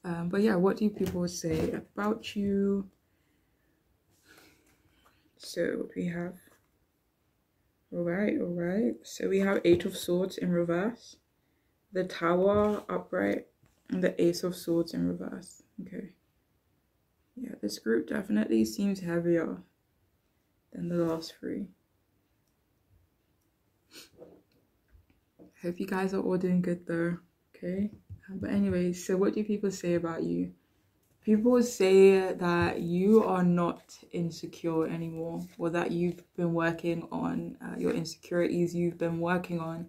But yeah, what do people say about you? So we have, all right, so we have 8 of Swords in reverse, the Tower upright, and the Ace of Swords in reverse. Okay, yeah, this group definitely seems heavier than the last 3. Hope you guys are all doing good though, okay? But anyways, so what do people say about you? People say that you are not insecure anymore, or that you've been working on your insecurities, you've been working on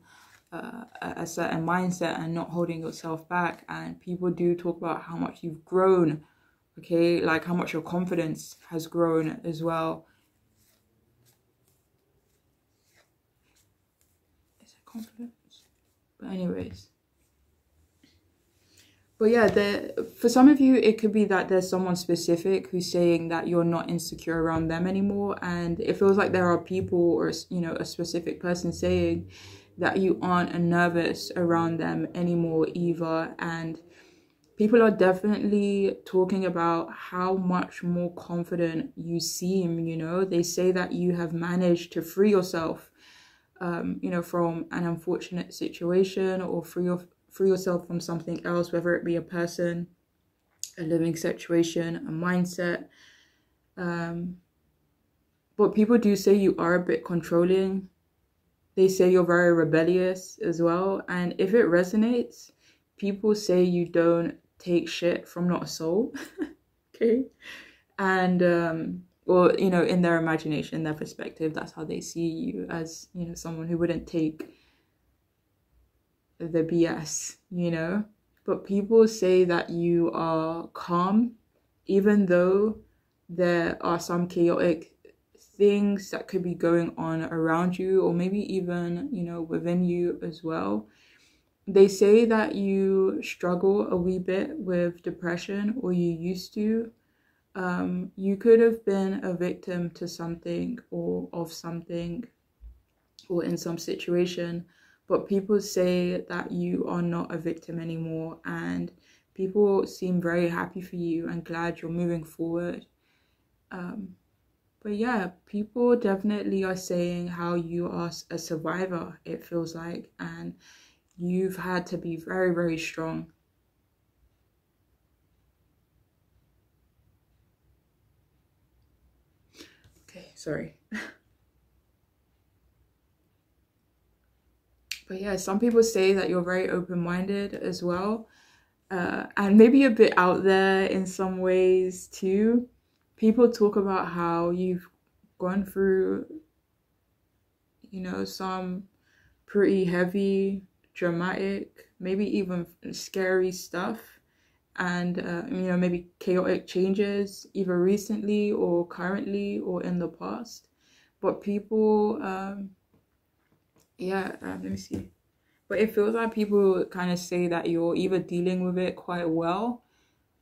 a certain mindset and not holding yourself back. And people do talk about how much you've grown, okay? Like how much your confidence has grown as well. Is it confidence? But anyways. But yeah, for some of you, it could be that there's someone specific who's saying that you're not insecure around them anymore. And it feels like there are people, or, you know, a specific person saying that you aren't nervous around them anymore either. And people are definitely talking about how much more confident you seem, you know. They say that you have managed to free yourself, you know, from an unfortunate situation, or free yourself from something else, whether it be a person, a living situation, a mindset. But people do say you are a bit controlling. They say you're very rebellious as well. And if it resonates, people say you don't take shit from not a soul. Okay? And or, you know, in their imagination, their perspective, that's how they see you, as, you know, someone who wouldn't take the BS, you know. But people say that you are calm, even though there are some chaotic things that could be going on around you, or maybe even, you know, within you as well. They say that you struggle a wee bit with depression, or you used to. You could have been a victim to something, or of something, or in some situation. But people say that you are not a victim anymore, and people seem very happy for you and glad you're moving forward. But yeah, people definitely are saying how you are a survivor, it feels like, and you've had to be very, very strong. Okay, sorry. But yeah, some people say that you're very open-minded as well, and maybe a bit out there in some ways too. People talk about how you've gone through, you know, some pretty heavy, dramatic, maybe even scary stuff, and you know, maybe chaotic changes, either recently or currently or in the past. But people, yeah, let me see. But it feels like people kind of say that you're either dealing with it quite well,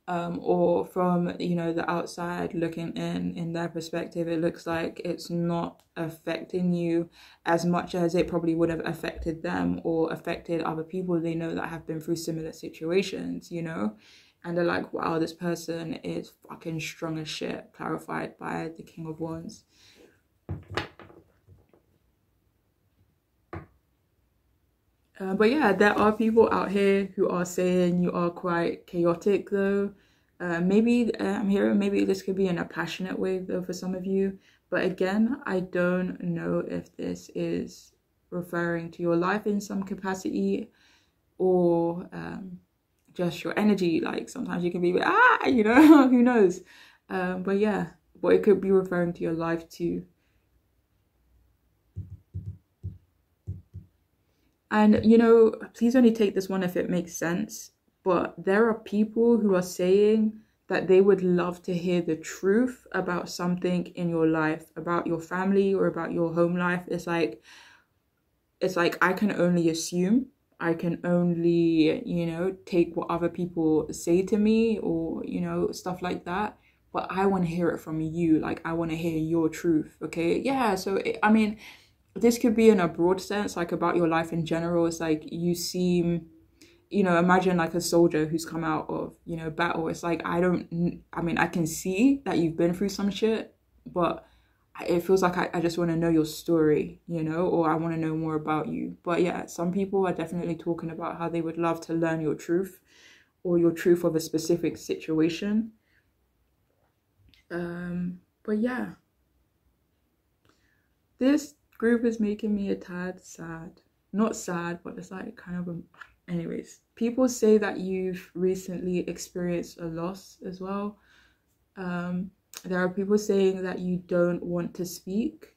or from, you know, the outside looking in their perspective, it looks like it's not affecting you as much as it probably would have affected them or affected other people they know that have been through similar situations, you know? And they're like, wow, this person is fucking strong as shit, clarified by the King of Wands. But yeah, there are people out here who are saying you are quite chaotic though. Maybe I'm hearing maybe this could be in a passionate way though for some of you. But again, I don't know if this is referring to your life in some capacity or just your energy. Like sometimes you can be, you know, who knows. But yeah, but it could be referring to your life too. And, you know, please only take this one if it makes sense. But there are people who are saying that they would love to hear the truth about something in your life, about your family or about your home life. It's like I can only assume. I can only, you know, take what other people say to me or, you know, stuff like that. But I want to hear it from you. Like, I want to hear your truth, okay? Yeah, so, I mean, this could be in a broad sense, like about your life in general. It's like you seem, you know, imagine like a soldier who's come out of, you know, battle. It's like, I mean, I can see that you've been through some shit, but it feels like I just want to know your story, you know, or I want to know more about you. But yeah, some people are definitely talking about how they would love to learn your truth or your truth of a specific situation. But yeah, this group is making me a tad sad. Not sad, but it's like kind of anyways, people say that you've recently experienced a loss as well. There are people saying that you don't want to speak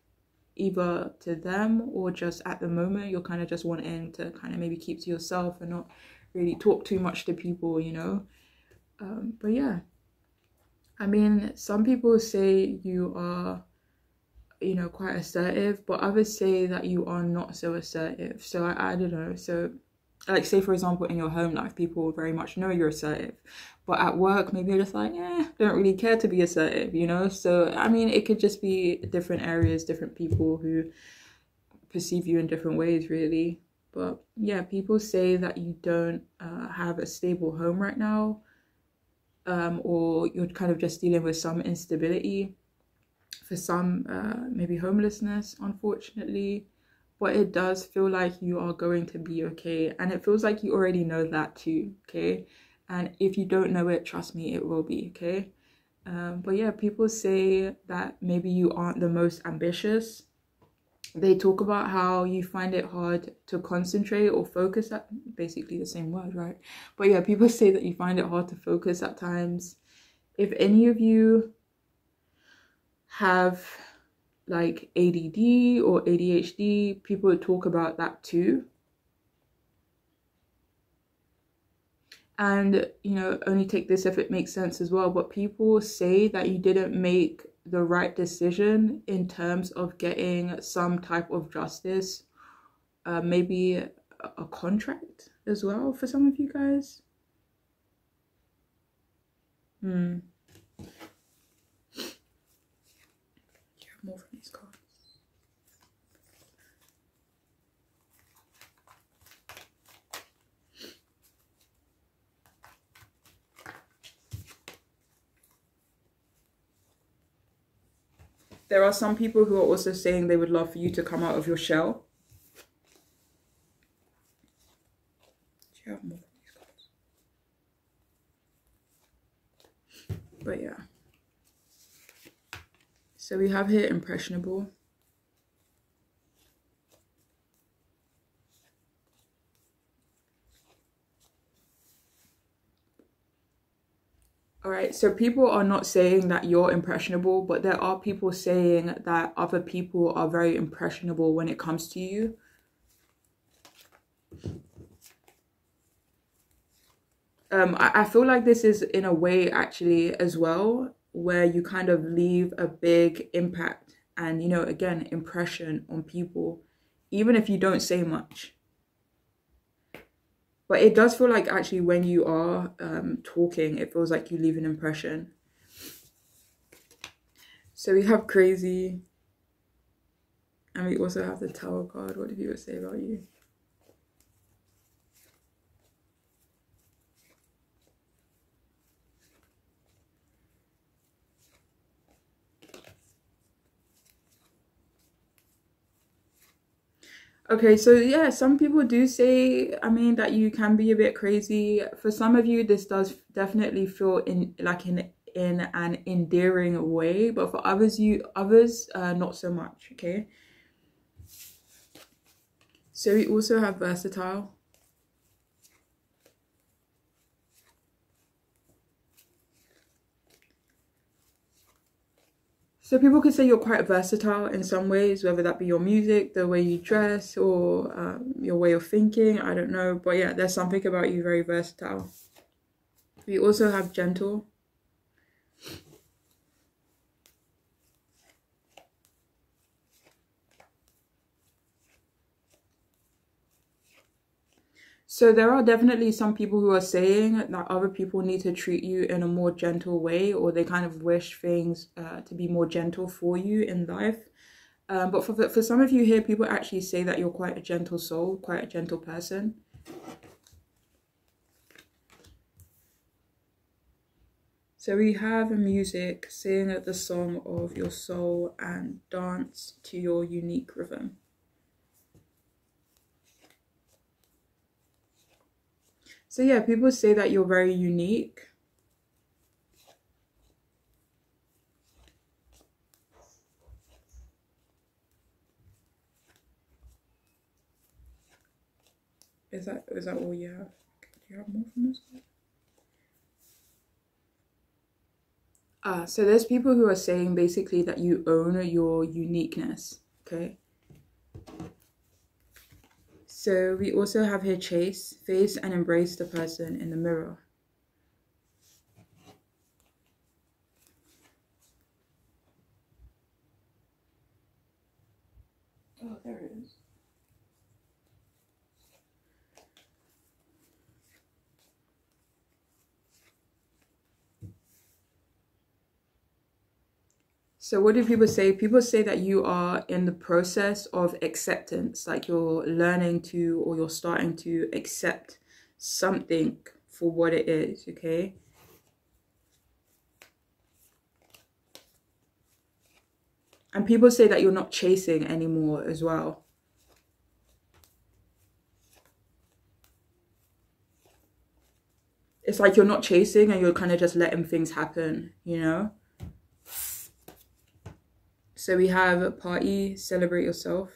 either to them or just at the moment you're kind of just wanting to kind of maybe keep to yourself and not really talk too much to people, you know. But yeah, I mean, some people say you are, you know, quite assertive, but others say that you are not so assertive. So I don't know. So like, say for example, in your home life, people very much know you're assertive, but at work, maybe you're just like, don't really care to be assertive, you know? So, I mean, it could just be different areas, different people who perceive you in different ways, really. But yeah, people say that you don't have a stable home right now, or you're kind of just dealing with some instability. For some, maybe homelessness, unfortunately. But it does feel like you are going to be okay. And it feels like you already know that too, okay? And if you don't know it, trust me, it will be, okay? But yeah, people say that maybe you aren't the most ambitious. They talk about how you find it hard to concentrate or focus at, basically the same word, right? But yeah, people say that you find it hard to focus at times. If any of you have like ADD or ADHD, people talk about that too. And, you know, only take this if it makes sense as well, but people say that you didn't make the right decision in terms of getting some type of justice, maybe a contract as well for some of you guys. More from these cards. There are some people who are also saying they would love for you to come out of your shell. Do you have more from these cards? But yeah. So we have here impressionable. All right, so people are not saying that you're impressionable, but there are people saying that other people are very impressionable when it comes to you. I feel like this is in a way actually as well, where you kind of leave a big impact and, you know, again, impression on people, even if you don't say much. But it does feel like actually when you are talking, it feels like you leave an impression. So we have crazy. And we also have the Tower card. What do people say about you? Okay, so yeah, some people do say, I mean, that you can be a bit crazy. For some of you, this does definitely feel in an endearing way, but for others, not so much. Okay. So we also have versatile. So people could say you're quite versatile in some ways, whether that be your music, the way you dress, or your way of thinking. I don't know. But yeah, there's something about you very versatile. We also have gentle. So there are definitely some people who are saying that other people need to treat you in a more gentle way, or they kind of wish things to be more gentle for you in life. But for some of you here, people actually say that you're quite a gentle soul, quite a gentle person. So we have music, sing the song of your soul and dance to your unique rhythm. So yeah, people say that you're very unique. Is that all you have? Do you have more from this one? So there's people who are saying basically that you own your uniqueness, okay? So we also have here chase, face and embrace the person in the mirror. Oh, there it is. So what do people say? People say that you are in the process of acceptance, like you're learning to, or you're starting to accept something for what it is, okay? And people say that you're not chasing anymore as well. It's like you're not chasing and you're kind of just letting things happen, you know? So we have a party, celebrate yourself.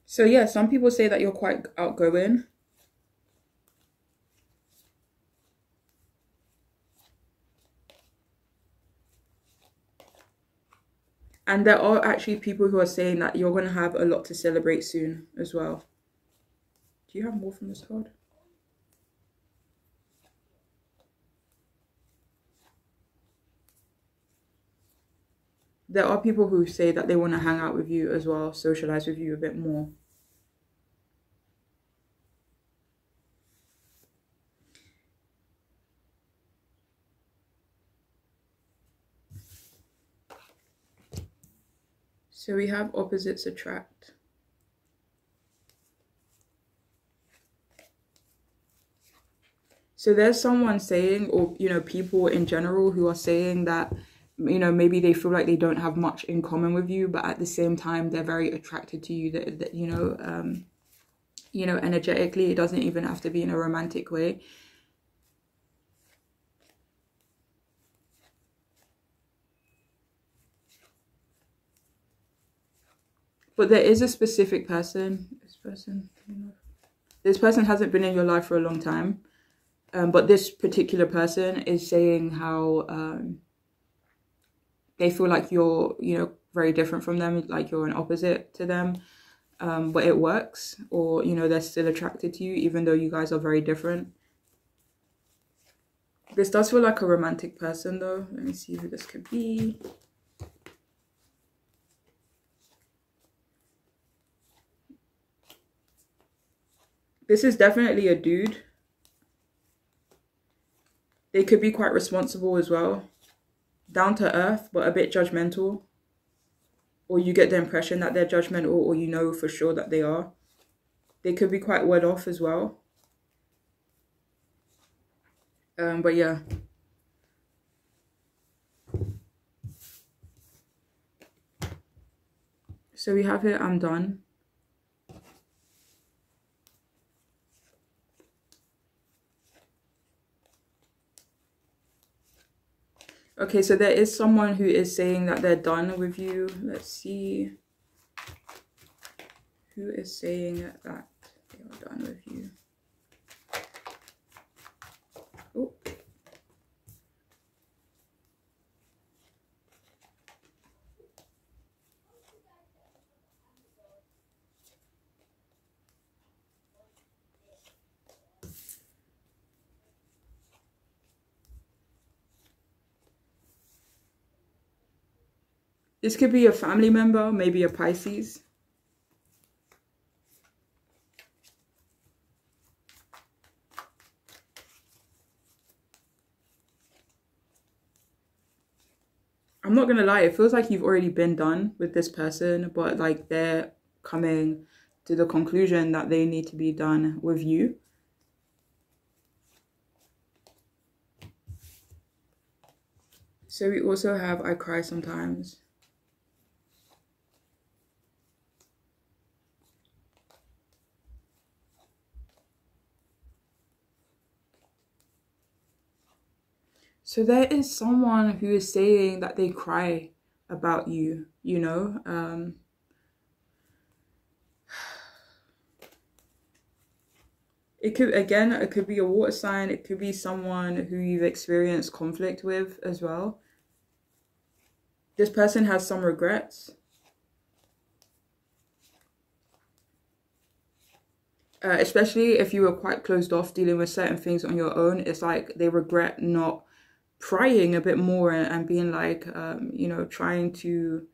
So yeah, some people say that you're quite outgoing. And there are actually people who are saying that you're going to have a lot to celebrate soon as well. Do you have more from this card? There are people who say that they want to hang out with you as well, socialize with you a bit more. So we have opposites attract. So there's someone saying, or, you know, people in general who are saying that, you know, maybe they feel like they don't have much in common with you, but at the same time, they're very attracted to you, that you know, energetically. It doesn't even have to be in a romantic way. But there is a specific person. This person hasn't been in your life for a long time. But this particular person is saying how they feel like you're, you know, very different from them, like you're an opposite to them. But it works, or, you know, they're still attracted to you, even though you guys are very different. This does feel like a romantic person though. Let me see who this could be. This is definitely a dude. They could be quite responsible as well. Down to earth, but a bit judgmental. Or you get the impression that they're judgmental, or you know for sure that they are. They could be quite well off as well. But yeah. So we have here, I'm done. Okay, so there is someone who is saying that they're done with you. Let's see. Who is saying that they are done with you? Oh. This could be a family member, maybe a Pisces. I'm not gonna lie, it feels like you've already been done with this person, but like they're coming to the conclusion that they need to be done with you. So we also have I cry sometimes. So there is someone who is saying that they cry about you, you know. It could be a water sign. It could be someone who you've experienced conflict with as well. This person has some regrets. Especially if you were quite closed off dealing with certain things on your own. It's like they regret not prying a bit more and being like, you know, trying to,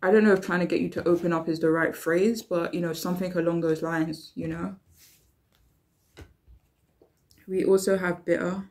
I don't know if trying to get you to open up is the right phrase, but, you know, something along those lines, you know. We also have bitter.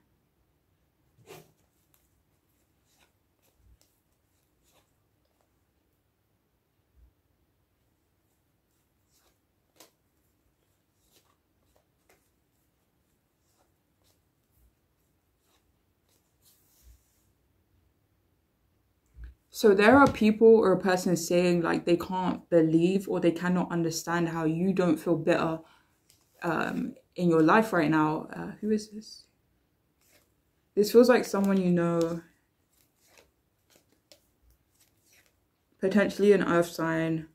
So there are people or a person saying like they can't believe or they cannot understand how you don't feel bitter in your life right now. Who is this? This feels like someone you know. Potentially an earth sign.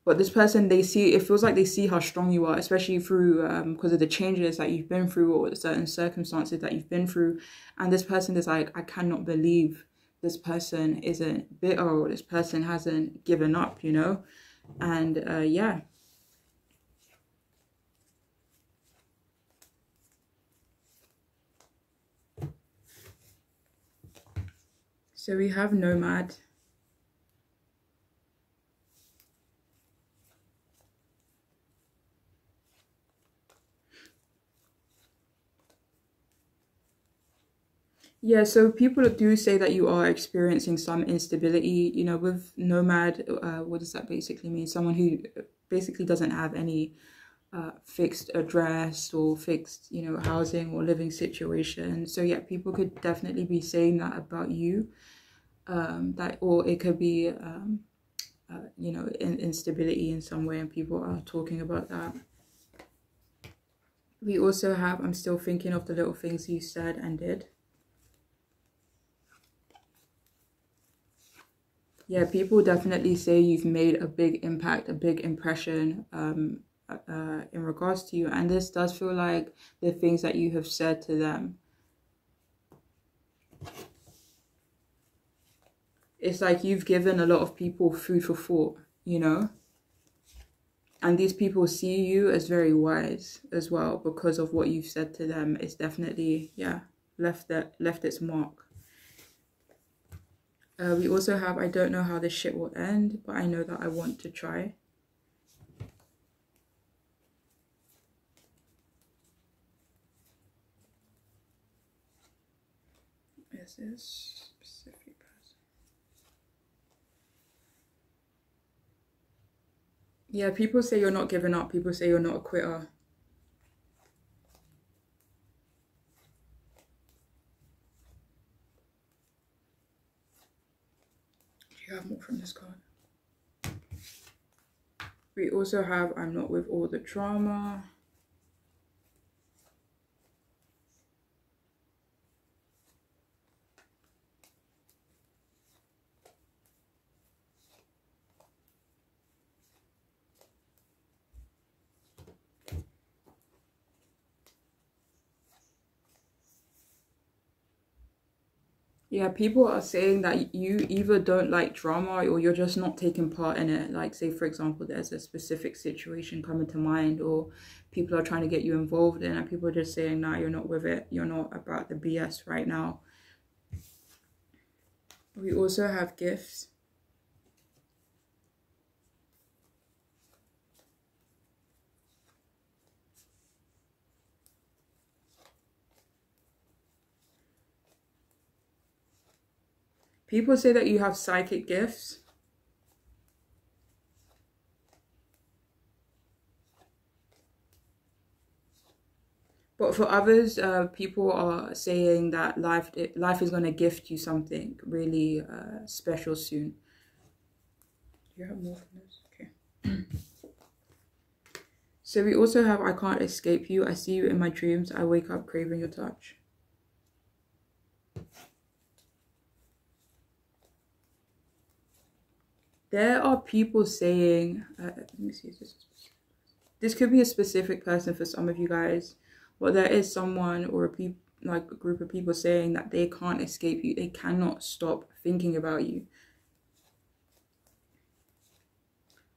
But this person, they see, it feels like they see how strong you are, especially through, because of the changes that you've been through or certain circumstances that you've been through. And this person is like, I cannot believe this person isn't bitter or this person hasn't given up, you know? And yeah. So we have nomad. Yeah, so people do say that you are experiencing some instability, you know, with nomad. What does that basically mean? Someone who basically doesn't have any fixed address or fixed, you know, housing or living situation. So yeah, people could definitely be saying that about you. That, or it could be, you know, instability in some way, and people are talking about that. We also have, I'm still thinking of the little things you said and did. Yeah, people definitely say you've made a big impact, a big impression in regards to you. And this does feel like the things that you have said to them. It's like you've given a lot of people food for thought, you know? And these people see you as very wise as well because of what you've said to them. It's definitely, yeah, left its mark. We also have, I don't know how this shit will end, but I know that I want to try. Is this specific person? Yeah, people say you're not giving up. People say you're not a quitter. Do you have more from this card? We also have, I'm not with all the drama. Yeah, people are saying that you either don't like drama or you're just not taking part in it. Like, say, for example, there's a specific situation coming to mind or people are trying to get you involved in and people are just saying, nah, you're not with it. You're not about the BS right now. We also have gifts. People say that you have psychic gifts. But for others, people are saying that life is going to gift you something really special soon. Do you have more from this? Okay. So we also have, I can't escape you. I see you in my dreams. I wake up craving your touch. There are people saying, let me see if this could be a specific person for some of you guys, but there is someone or a group of people saying that they can't escape you. They cannot stop thinking about you.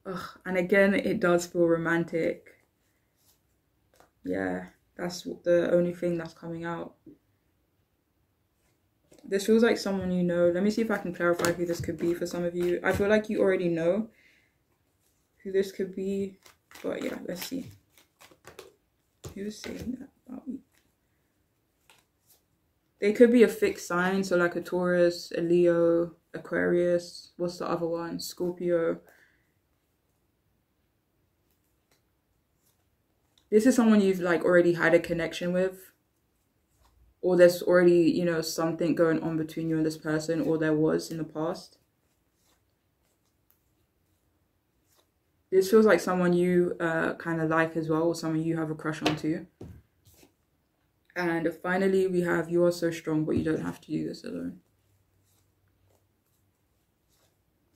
Ugh, and again, it does feel romantic. Yeah, that's the only thing that's coming out. This feels like someone you know. Let me see if I can clarify who this could be for some of you. I feel like you already know who this could be. But yeah, let's see. Who's saying that about me? They could be a fixed sign. So like a Taurus, a Leo, Aquarius. What's the other one? Scorpio. This is someone you've like already had a connection with. Or there's already, you know, something going on between you and this person, or there was in the past. This feels like someone you kind of like as well, or someone you have a crush on too. And finally, we have, you are so strong, but you don't have to do this alone.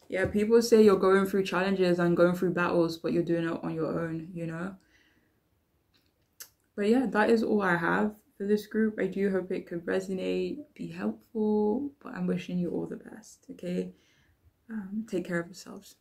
Yeah, people say you're going through challenges and going through battles, but you're doing it on your own, you know? But yeah, that is all I have for this group. I do hope it could resonate, be helpful, but I'm wishing you all the best, okay? Take care of yourselves.